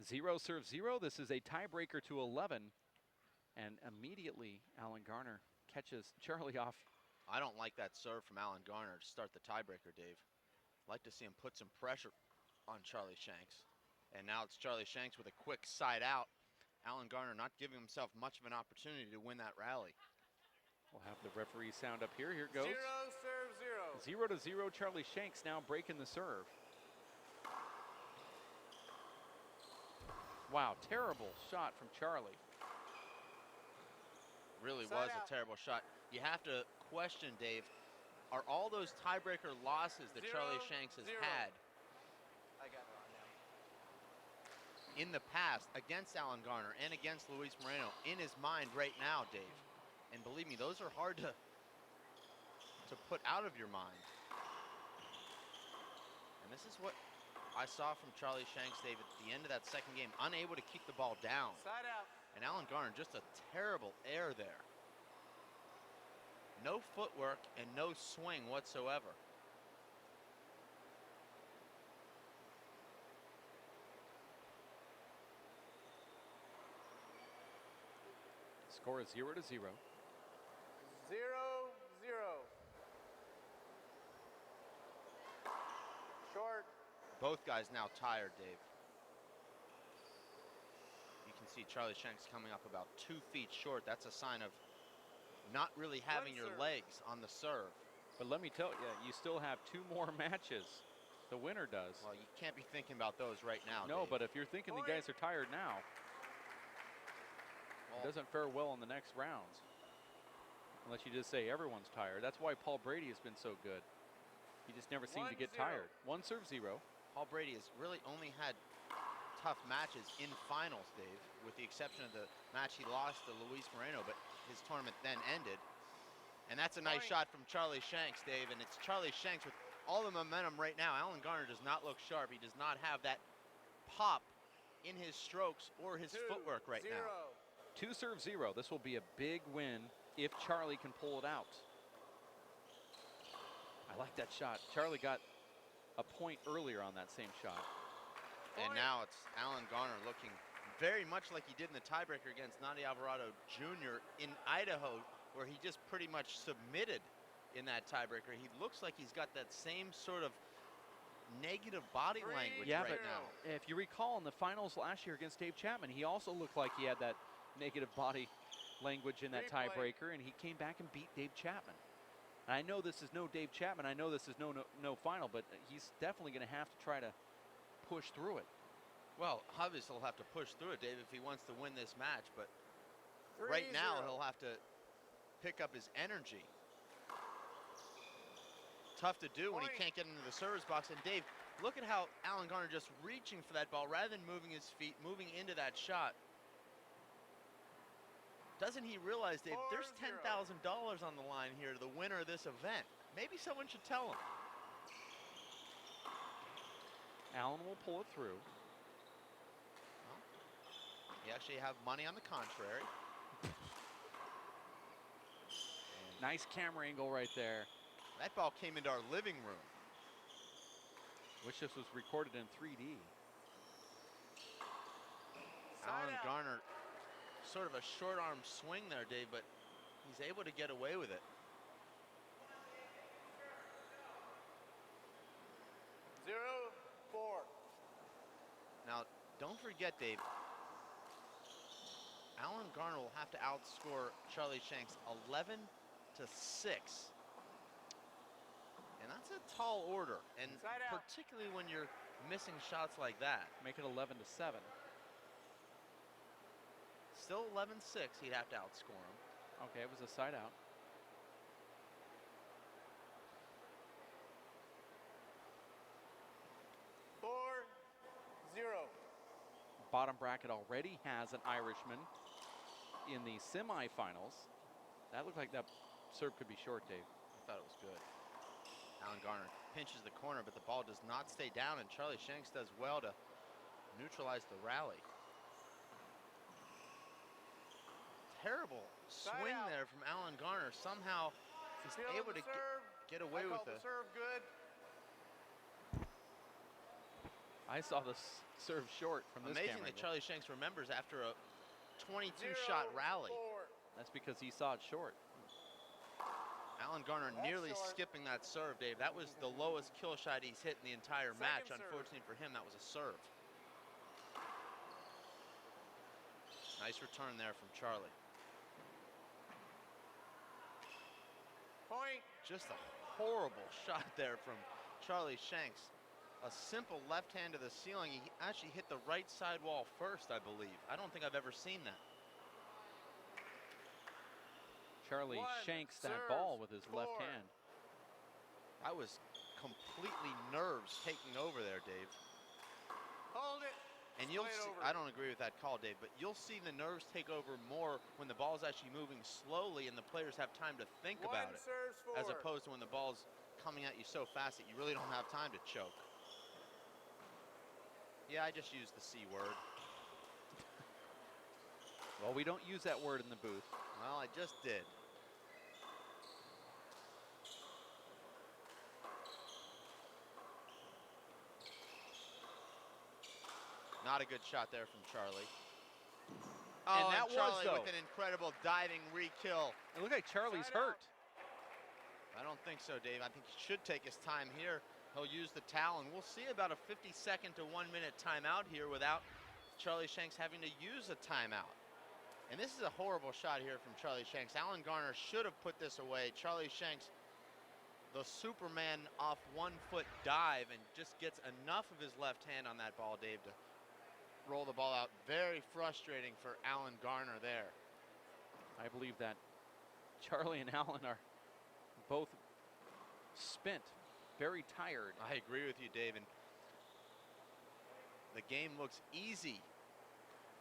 S1: Zero serves 0. This is a tiebreaker to 11. And immediately, Alan Garner catches Charlie off.
S3: I don't like that serve from Alan Garner to start the tiebreaker, Dave. I'd like to see him put some pressure on Charlie Shanks. And now it's Charlie Shanks with a quick side out. Alan Garner not giving himself much of an opportunity to win that rally.
S1: We'll have the referee sound up here. Here it goes.
S2: 0 serve 0.
S1: 0-0. Charlie Shanks now breaking the serve. Wow, terrible shot from Charlie.
S3: Really
S2: Side
S3: was
S2: out.
S3: a terrible shot. You have to question, Dave, are all those tiebreaker losses that Charlie Shanks has
S2: 0-0.
S3: had
S2: I got it on now.
S3: in the past against Alan Garner and against Luis Moreno in his mind right now, Dave? And believe me, those are hard to put out of your mind. And this is what I saw from Charlie Shanks, Dave, at the end of that second game, unable to keep the ball down.
S2: Side out.
S3: And Alan Garner, just a terrible error there. No footwork and no swing whatsoever.
S1: Score is 0-0.
S2: 0-0. Short.
S3: Both guys now tired, Dave. You can see Charlie Shanks coming up about 2 feet short. That's a sign of not really having your
S2: serve.
S3: legs on the serve.
S1: But let me tell you, you still have 2 more matches. The winner does.
S3: Well, you can't be thinking about those right now,
S1: No,
S3: Dave.
S1: but if you're thinking the guys are tired now, it doesn't fare well in the next rounds. Unless you just say everyone's tired. That's why Paul Brady has been so good. He just never seemed to get
S2: 1-0.
S1: tired. 1 serve 0.
S3: Paul Brady has really only had tough matches in finals, Dave, with the exception of the match he lost to Luis Moreno, but his tournament then ended. And that's a nice shot from Charlie Shanks, Dave, and it's Charlie Shanks with all the momentum right now. Alan Garner does not look sharp. He does not have that pop in his strokes or his footwork right now.
S1: 2 serve 0. This will be a big win if Charlie can pull it out. I like that shot. Charlie got a point earlier on that same shot.
S3: And now it's Alan Garner looking very much like he did in the tiebreaker against Nandi Alvarado Jr. in Idaho, where he just pretty much submitted in that tiebreaker. He looks like he's got that same sort of negative body language
S1: Yeah,
S3: right
S1: but
S3: now.
S1: if you recall in the finals last year against Dave Chapman, he also looked like he had that negative body language in that tiebreaker, and he came back and beat Dave Chapman. And I know this is no Dave Chapman. I know this is no final, but he's definitely going to have to try to push through it.
S3: Well, obviously he'll have to push through it, Dave, if he wants to win this match, but right now he'll have to pick up his energy. Tough to do when he can't get into the service box. And Dave, look at how Alan Garner just reaching for that ball rather than moving his feet, moving into that shot. Doesn't he realize, Dave, there's $10,000 on the line here to the winner of this event? Maybe someone should tell him.
S1: Allen will pull it through.
S3: Well, you actually have money on the contrary.
S1: Nice camera angle right there.
S3: That ball came into our living room.
S1: Wish this was recorded in 3D.
S3: Alan Garner, sort of a short arm swing there, Dave, but he's able to get away with it.
S2: Zero, 4.
S3: Now, don't forget, Dave, Alan Garner will have to outscore Charlie Shanks 11-6. And that's a tall order, and particularly when you're missing shots like that.
S1: Make it 11-7.
S3: Still 11-6, he'd have to outscore him.
S1: Okay, it was a side out.
S2: Four, 0.
S1: Bottom bracket already has an Irishman in the semifinals. That looked like that serve could be short, Dave.
S3: I thought it was good. Alan Garner pinches the corner, but the ball does not stay down, and Charlie Shanks does well to neutralize the rally. Terrible swing there from Alan Garner. Somehow he's able to get away with it.
S2: Serve good.
S1: I saw the serve short from this
S3: Amazing
S1: camera
S3: that
S1: angle.
S3: Charlie Shanks remembers after a 22-shot rally.
S1: 4. That's because he saw it short.
S3: Alan Garner nearly skipping that serve, Dave. That was the lowest kill shot he's hit in the entire match. Unfortunately for him, that was a serve. Nice return there from Charlie.
S2: Point.
S3: Just a horrible shot there from Charlie Shanks. A simple left hand to the ceiling. He actually hit the right sidewall first, I believe. I don't think I've ever seen that.
S1: Charlie Shanks that ball with his left hand.
S3: I was completely nerves taking over there, Dave.
S2: Hold it.
S3: And you'll see, I don't agree with that call, Dave, but you'll see the nerves take over more when the ball's actually moving slowly and the players have time to think about it, as opposed to when the ball's coming at you so fast that you really don't have time to choke. Yeah, I just used the C word.
S1: Well, we don't use that word in the booth.
S3: Well, I just did. Not a good shot there from Charlie.
S1: And
S3: Oh,
S1: that
S3: Charlie
S1: was,
S3: with an incredible diving re-kill.
S1: It looked like Charlie's hurt.
S3: I don't think so, Dave. I think he should take his time here. He'll use the towel, and we'll see about a 50-second to 1 minute timeout here without Charlie Shanks having to use a timeout. And this is a horrible shot here from Charlie Shanks. Alan Garner should have put this away. Charlie Shanks, the Superman off 1 foot dive, and just gets enough of his left hand on that ball, Dave, to roll the ball out. Very frustrating for Alan Garner there.
S1: I believe that Charlie and Alan are both spent, very tired.
S3: I agree with you, Dave. And the game looks easy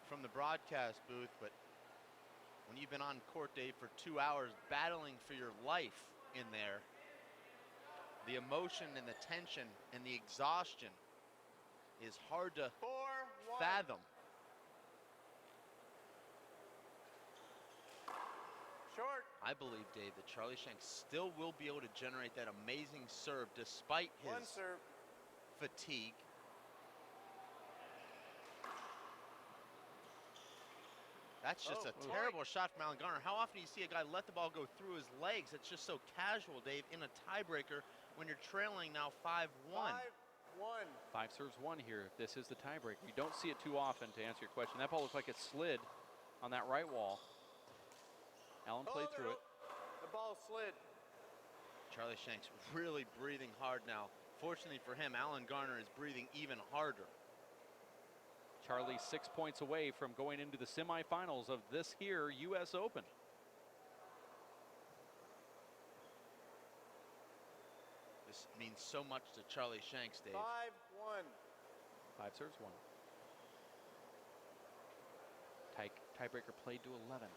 S3: from the broadcast booth, but when you've been on court, Dave, for 2 hours battling for your life in there, the emotion and the tension and the exhaustion is hard to fathom.
S2: Short.
S3: I believe, Dave, that Charlie Shanks still will be able to generate that amazing serve despite his fatigue. That's just a terrible shot from Alan Garner. How often do you see a guy let the ball go through his legs? It's just so casual, Dave, in a tiebreaker when you're trailing now 5-1.
S1: 5 serves 1 here. This is the tiebreaker. You don't see it too often, to answer your question. That ball looks like it slid on that right wall. Alan played through it.
S2: The ball slid.
S3: Charlie Shanks really breathing hard now. Fortunately for him, Alan Garner is breathing even harder.
S1: Charlie 6 points away from going into the semifinals of this here U.S. Open.
S3: This means so much to Charlie Shanks, Dave.
S2: 5-1.
S1: 5 serves 1. Tiebreaker played to 11.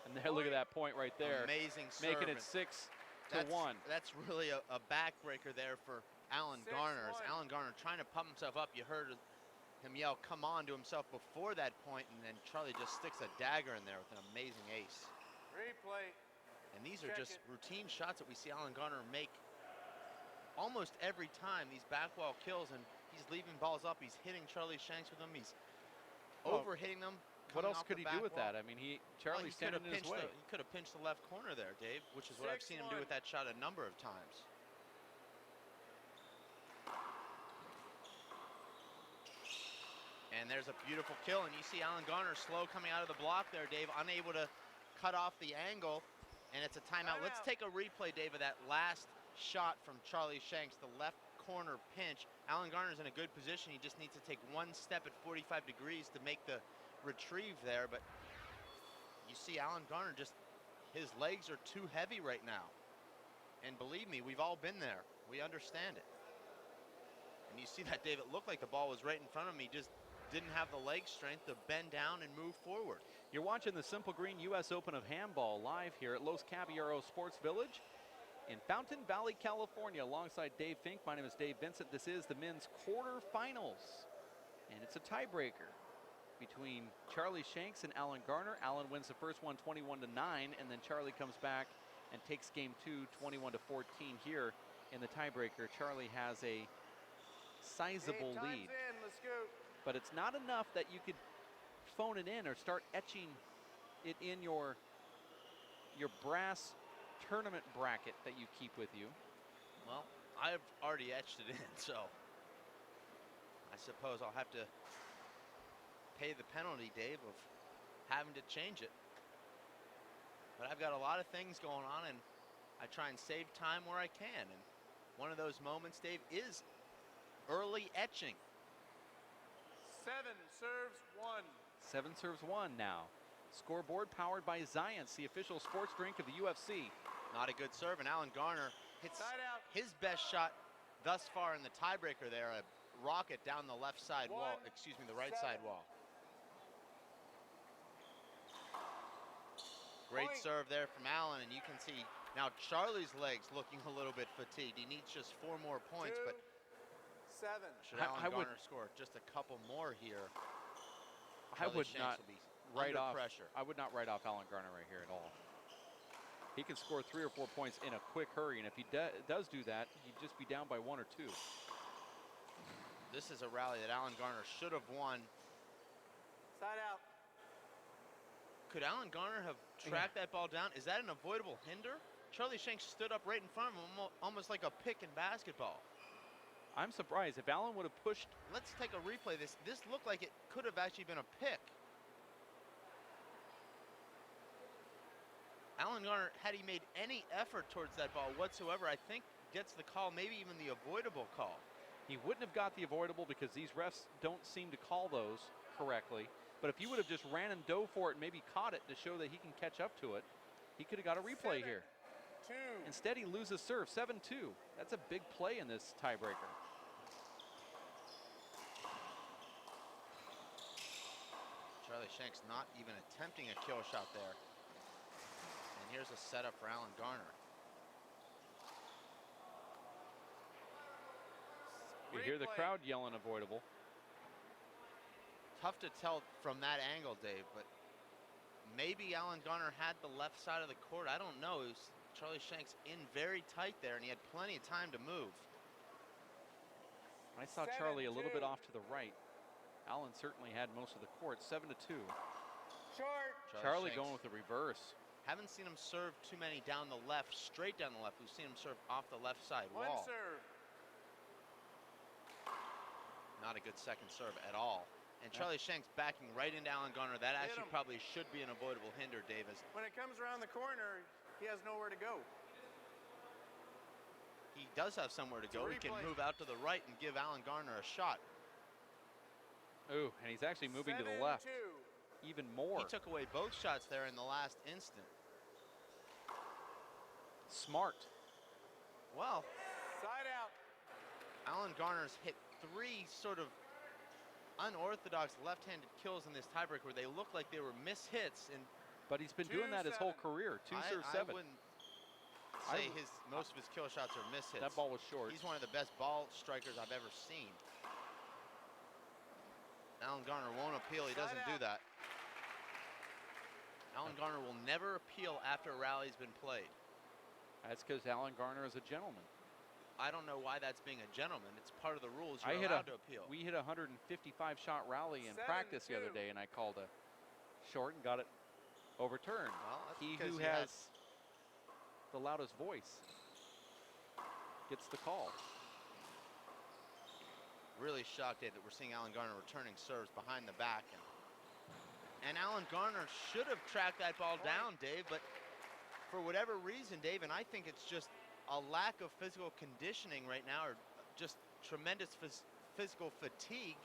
S1: And there, look at that point right there.
S3: Amazing serve.
S1: Making it 6-1.
S3: That's really a backbreaker there for Alan Garner. As Alan Garner trying to pump himself up. You heard him yell, "Come on," to himself before that point, and then Charlie just sticks a dagger in there with an amazing ace.
S2: Replay.
S3: And these are just routine shots that we see Alan Garner make almost every time, these back wall kills, and he's leaving balls up. He's hitting Charlie Shanks with them. He's over-hitting them.
S1: What else could he do with that? I mean, Charlie's standing in his way.
S3: He could have pinched the left corner there, Dave, which is what I've seen him do with that shot a number of times. And there's a beautiful kill, and you see Alan Garner slow coming out of the block there, Dave, unable to cut off the angle, and it's a timeout. Let's take a replay, Dave, of that last shot from Charlie Shanks, the left corner pinch. Alan Garner's in a good position. He just needs to take 1 step at 45 degrees to make the retrieve there, but you see Alan Garner just, his legs are too heavy right now. And believe me, we've all been there. We understand it. And you see that, Dave, it looked like the ball was right in front of me, just didn't have the leg strength to bend down and move forward.
S1: You're watching the Simple Green U.S. Open of Handball live here at Los Caballeros Sports Village in Fountain Valley, California, alongside Dave Fink. My name is Dave Vincent. This is the men's quarterfinals, and it's a tiebreaker between Charlie Shanks and Alan Garner. Alan wins the first one 21-9, and then Charlie comes back and takes game 2 21-14 here in the tiebreaker. Charlie has a sizable lead.
S2: Let's go.
S1: But it's not enough that you could phone it in or start etching it in your brass tournament bracket that you keep with you.
S3: Well, I've already etched it in, so I suppose I'll have to pay the penalty, Dave, of having to change it. But I've got a lot of things going on, and I try and save time where I can. And one of those moments, Dave, is early etching.
S2: 7 serves 1.
S1: 7 serves 1 now. Scoreboard powered by Zions, the official sports drink of the UFC.
S3: Not a good serve, and Alan Garner hits
S2: Side out.
S3: his best shot thus far in the tiebreaker there, a rocket down the left side wall, the right side wall. Great
S2: Point.
S3: serve there from Alan, and you can see now Charlie's legs looking a little bit fatigued. He needs just 4 more points, but
S2: 2-7.
S3: should Alan
S1: I would-
S3: Garner score just a couple more here,
S1: I
S3: Charlie
S1: would
S3: Shanks
S1: not
S3: will be
S1: write
S3: under
S1: off.
S3: pressure.
S1: I would not write off Alan Garner right here at all. He can score 3 or 4 points in a quick hurry, and if he does do that, he'd just be down by 1 or 2.
S3: This is a rally that Alan Garner should have won.
S2: Side out.
S3: Could Alan Garner have tracked that ball down? Is that an avoidable hinder? Charlie Shanks stood up right in front of him, almost like a pick in basketball.
S1: I'm surprised. If Alan would have pushed,
S3: Let's take a replay of this. This looked like it could have actually been a pick. Alan Garner, had he made any effort towards that ball whatsoever, I think gets the call, maybe even the avoidable call.
S1: he wouldn't have got the avoidable because these refs don't seem to call those correctly. But if he would have just ran and dove for it and maybe caught it to show that he can catch up to it, he could have got a replay here.
S2: 7-2.
S1: Instead, he loses serve, 7-2. That's a big play in this tiebreaker.
S3: Charlie Shanks not even attempting a kill shot there. And here's a setup for Alan Garner.
S1: You hear the
S2: Replay.
S1: crowd yelling avoidable.
S3: Tough to tell from that angle, Dave, but maybe Alan Garner had the left side of the court. I don't know. It was Charlie Shanks in very tight there, and he had plenty of time to move.
S1: I saw Charlie a little bit
S2: 7-2.
S1: off to the right. Alan certainly had most of the court, 7-2.
S2: Short.
S1: Charlie
S3: Shanks.
S1: going with the reverse.
S3: Haven't seen him serve too many down the left, straight down the left. We've seen him serve off the left side
S2: 1
S3: wall.
S2: serve.
S3: Not a good second serve at all. And Charlie Shanks backing right into Alan Garner. That
S2: Hit
S3: actually
S2: him.
S3: probably should be an avoidable hinder, Davis.
S2: When it comes around the corner, he has nowhere to go.
S3: He does have somewhere to
S2: It's a
S3: go. He can
S2: replay.
S3: move out to the right and give Alan Garner a shot.
S1: Ooh, and he's actually moving to the left
S2: 7-2.
S1: even more.
S3: He took away both shots there in the last instant.
S1: Smart.
S3: Well,
S2: Side out.
S3: Alan Garner's hit 3 sort of unorthodox left-handed kills in this tiebreak where they look like they were mishits. And
S1: But he's been doing that his whole
S2: 2-7.
S1: career. 2 serve
S3: I
S1: 7.
S3: wouldn't say most of his kill shots are mishits.
S1: That ball was short.
S3: He's one of the best ball strikers I've ever seen. Alan Garner won't appeal. He doesn't do that. Alan Garner will never appeal after a rally's been played.
S1: That's because Alan Garner is a gentleman.
S3: I don't know why that's being a gentleman. It's part of the rules.
S1: I
S3: You're
S1: hit
S3: allowed to appeal.
S1: We hit a 155 shot rally in practice the other
S2: 7-2.
S1: day, and I called a short and got it overturned.
S3: Well, that's
S1: He
S3: because
S1: who
S3: you had-
S1: has the loudest voice gets the call.
S3: Really shocked, Dave, that we're seeing Alan Garner returning serves behind the back. And Alan Garner should have tracked that ball down, Dave, but for whatever reason, Dave, and I think it's just a lack of physical conditioning right now, or just tremendous physical fatigue,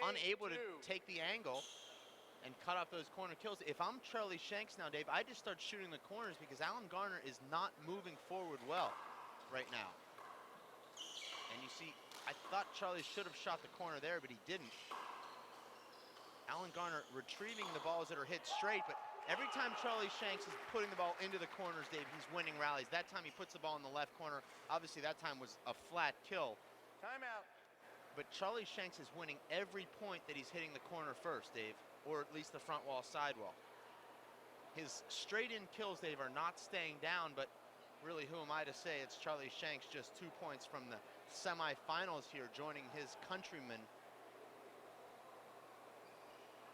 S3: unable to
S2: 8-2.
S3: take the angle and cut off those corner kills. If I'm Charlie Shanks now, Dave, I just start shooting the corners because Alan Garner is not moving forward well right now. And you see, I thought Charlie should have shot the corner there, but he didn't. Alan Garner retrieving the balls that are hit straight, but every time Charlie Shanks is putting the ball into the corners, Dave, he's winning rallies. That time he puts the ball in the left corner. Obviously, that time was a flat kill.
S2: Timeout.
S3: But Charlie Shanks is winning every point that he's hitting the corner first, Dave, or at least the front wall, side wall. His straight-in kills, Dave, are not staying down, but really, who am I to say? It's Charlie Shanks just 2 points from the semifinals here, joining his countryman,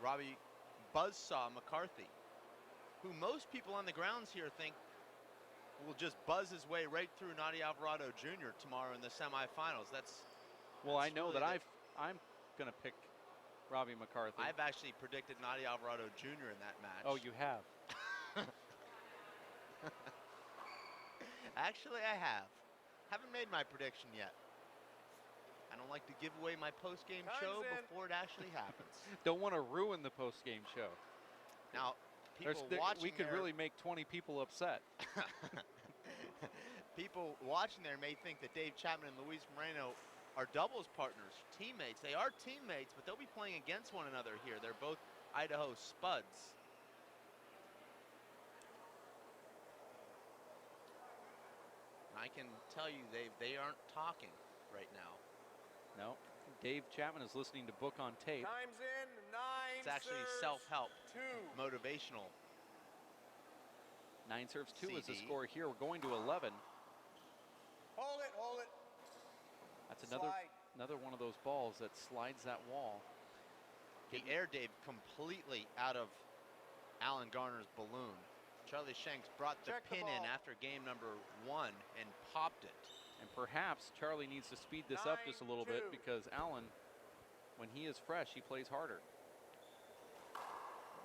S3: Robbie Buzzsaw McCarthy, who most people on the grounds here think will just buzz his way right through Nadia Alvarado Jr. tomorrow in the semifinals.
S1: Well, I
S3: That's
S1: know
S3: really
S1: that I'm going to pick Robbie McCarthy.
S3: I've actually predicted Nadia Alvarado Jr. in that match.
S1: Oh, you have?
S3: Actually, I have. Haven't made my prediction yet. I don't like to give away my post-game
S2: Time's
S3: show
S2: in.
S3: before it actually happens.
S1: Don't want to ruin the post-game show.
S3: Now, people watching
S1: we could
S3: there,
S1: really make 20 people upset.
S3: people watching there may think that Dave Chapman and Luis Moreno are doubles partners, teammates. They are teammates, but they'll be playing against one another here. They're both Idaho Spuds. And I can tell you, they aren't talking right now.
S1: No, Dave Chapman is listening to book on tape.
S2: Time's in, 9
S3: It's actually
S2: serves,
S3: self-help,
S2: 2.
S3: motivational.
S1: 9 serves 2 is the
S3: CD.
S1: score here. We're going to 11.
S2: Hold it, hold it.
S1: That's
S2: Slide.
S1: another one of those balls that slides that wall.
S3: The air, Dave, completely out of Alan Garner's balloon. Charlie Shanks brought the
S2: Check the
S3: pin in
S2: ball.
S3: after game number 1 and popped it.
S1: And perhaps Charlie needs to speed this up just a little bit
S2: 9-2.
S1: because Alan, when he is fresh, he plays harder.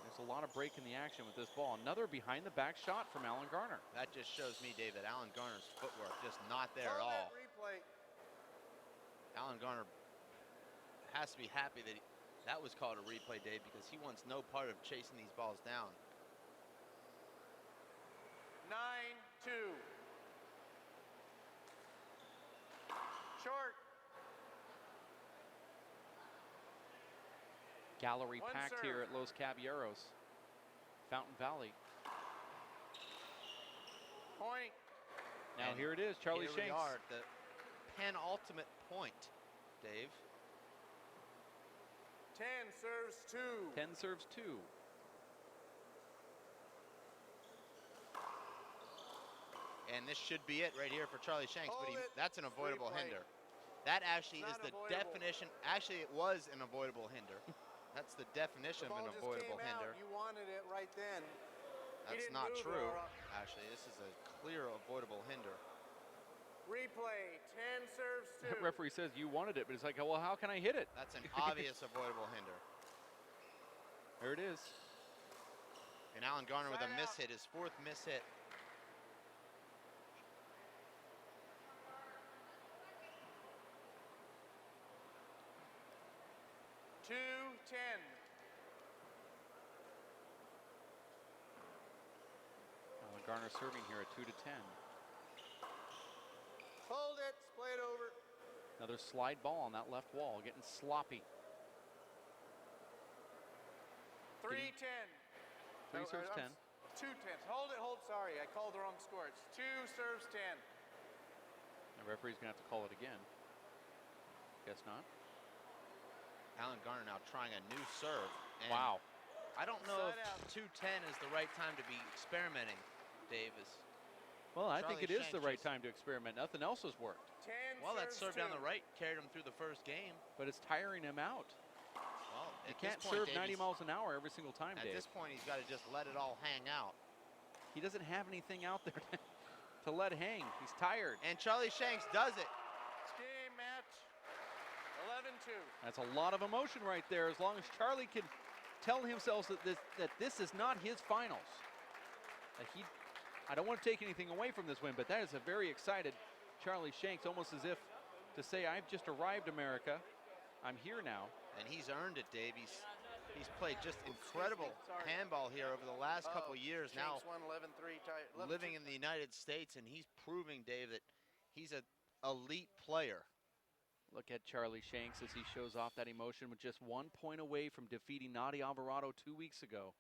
S1: There's a lot of break in the action with this ball. Another behind the back shot from Alan Garner.
S3: That just shows me, Dave, that Alan Garner's footwork just not there at
S2: Hold
S3: all.
S2: it, replay.
S3: Alan Garner has to be happy that that was called a replay, Dave, because he wants no part of chasing these balls down.
S2: 9-2. Short.
S1: Gallery
S2: One
S1: packed
S2: serve.
S1: here at Los Caballeros, Fountain Valley.
S2: Point.
S1: Now
S3: And
S1: here it is, Charlie
S3: Here we
S1: Shanks.
S3: are at the penultimate point, Dave.
S2: 10 serves 2.
S1: 10 serves 2.
S3: And this should be it right here for Charlie Shanks, but
S2: Hold it.
S3: that's an avoidable
S2: Replay.
S3: hinder. That actually
S2: It's
S3: is
S2: not
S3: the
S2: avoidable.
S3: definition. Actually, it was an avoidable hinder. That's the definition
S2: The
S3: of
S2: ball
S3: an
S2: just
S3: avoidable
S2: came
S3: hinder.
S2: out. You wanted it right then.
S3: That's
S2: didn't
S3: not
S2: move,
S3: true.
S2: Laura.
S3: Actually, this is a clear avoidable hinder.
S2: Replay. 10 serves 2.
S1: The referee says you wanted it, but it's like, well, how can I hit it?
S3: That's an obvious avoidable hinder.
S1: There it is.
S3: And Alan Garner with a
S2: Side out.
S3: miss hit, his 4th miss hit.
S2: Two, 10.
S1: Alan Garner serving here at 2-10.
S2: Hold it. Play it over.
S1: Another slide ball on that left wall, getting sloppy.
S2: 3-10.
S1: 3 serves 10.
S2: 2 10. Hold it, hold. Sorry, I called the wrong score. It's 2 serves 10.
S1: The referee's gonna have to call it again. Guess not.
S3: Alan Garner now trying a new serve. And
S1: Wow.
S3: I don't know
S2: Side out.
S3: if 210 is the right time to be experimenting, Davis.
S1: Well, I think
S3: Charlie
S1: it is the
S3: Shanks
S1: right
S3: just-
S1: time to experiment. Nothing else has worked,
S2: 10
S3: Well, that
S2: serves
S3: serve down
S2: 2.
S3: the right carried him through the first game.
S1: but it's tiring him out.
S3: Well,
S1: You
S3: at
S1: can't
S3: this point,
S1: serve
S3: Dave,
S1: 90
S3: he's-
S1: miles an hour every single time,
S3: At
S1: Dave.
S3: this point, he's got to just let it all hang out.
S1: He doesn't have anything out there to let hang. He's tired.
S3: And Charlie Shanks does it.
S2: It's game match. 11-2.
S1: That's a lot of emotion right there. As long as Charlie can tell himself that this is not his finals. I don't want to take anything away from this win, but that is a very excited Charlie Shanks, almost as if to say, I've just arrived, America. I'm here now.
S3: And he's earned it, Dave. He's played just incredible
S2: Sorry.
S3: handball here over the last couple years now,
S2: Shanks won 11-3.
S3: living in the United States, and he's proving, Dave, that he's an elite player.
S1: Look at Charlie Shanks as he shows off that emotion with just 1 point away from defeating Nadi Alvarado 2 weeks ago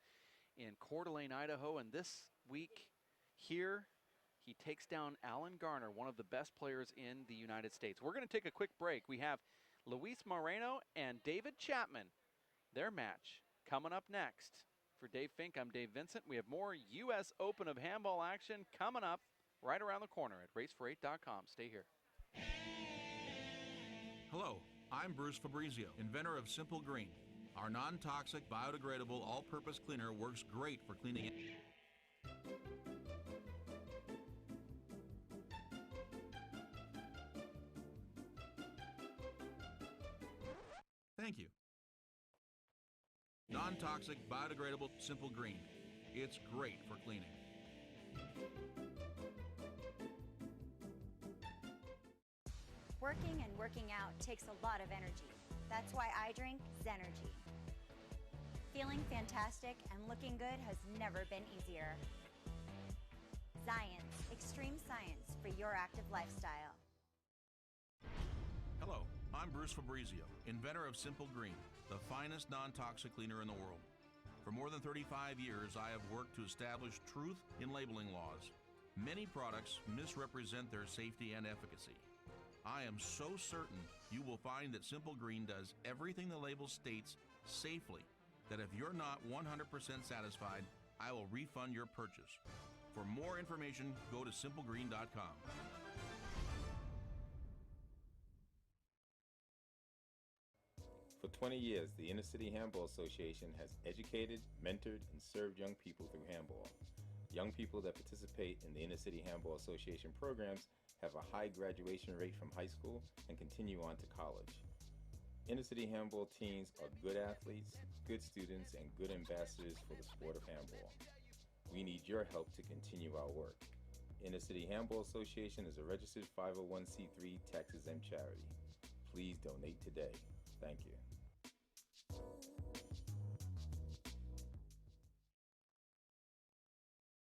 S1: in Coeur d'Alene, Idaho. And this week here, he takes down Alan Garner, one of the best players in the United States. We're going to take a quick break. We have Luis Moreno and David Chapman, their match, coming up next. For Dave Fink, I'm Dave Vincent. We have more U.S. Open of handball action coming up right around the corner at racefor8.com. Stay here.
S4: Hello, I'm Bruce Fabrizio, inventor of Simple Green. Our non-toxic, biodegradable, all-purpose cleaner works great for cleaning. Thank you. Non-toxic, biodegradable, Simple Green. It's great for cleaning.
S6: Working and working out takes a lot of energy. That's why I drink Zenergy. Feeling fantastic and looking good has never been easier. Science, extreme science for your active lifestyle.
S4: Hello, I'm Bruce Fabrizio, inventor of Simple Green, the finest non-toxic cleaner in the world. For more than 35 years, I have worked to establish truth in labeling laws. Many products misrepresent their safety and efficacy. I am so certain you will find that Simple Green does everything the label states safely, that if you're not 100% satisfied, I will refund your purchase. For more information, go to simplegreen.com.
S5: For 20 years, the Inner City Handball Association has educated, mentored, and served young people through handball. Young people that participate in the Inner City Handball Association programs have a high graduation rate from high school and continue on to college. Inner City Handball teens are good athletes, good students, and good ambassadors for the sport of handball. We need your help to continue our work. Inner City Handball Association is a registered 501c3 tax-exempt charity. Please donate today. Thank you.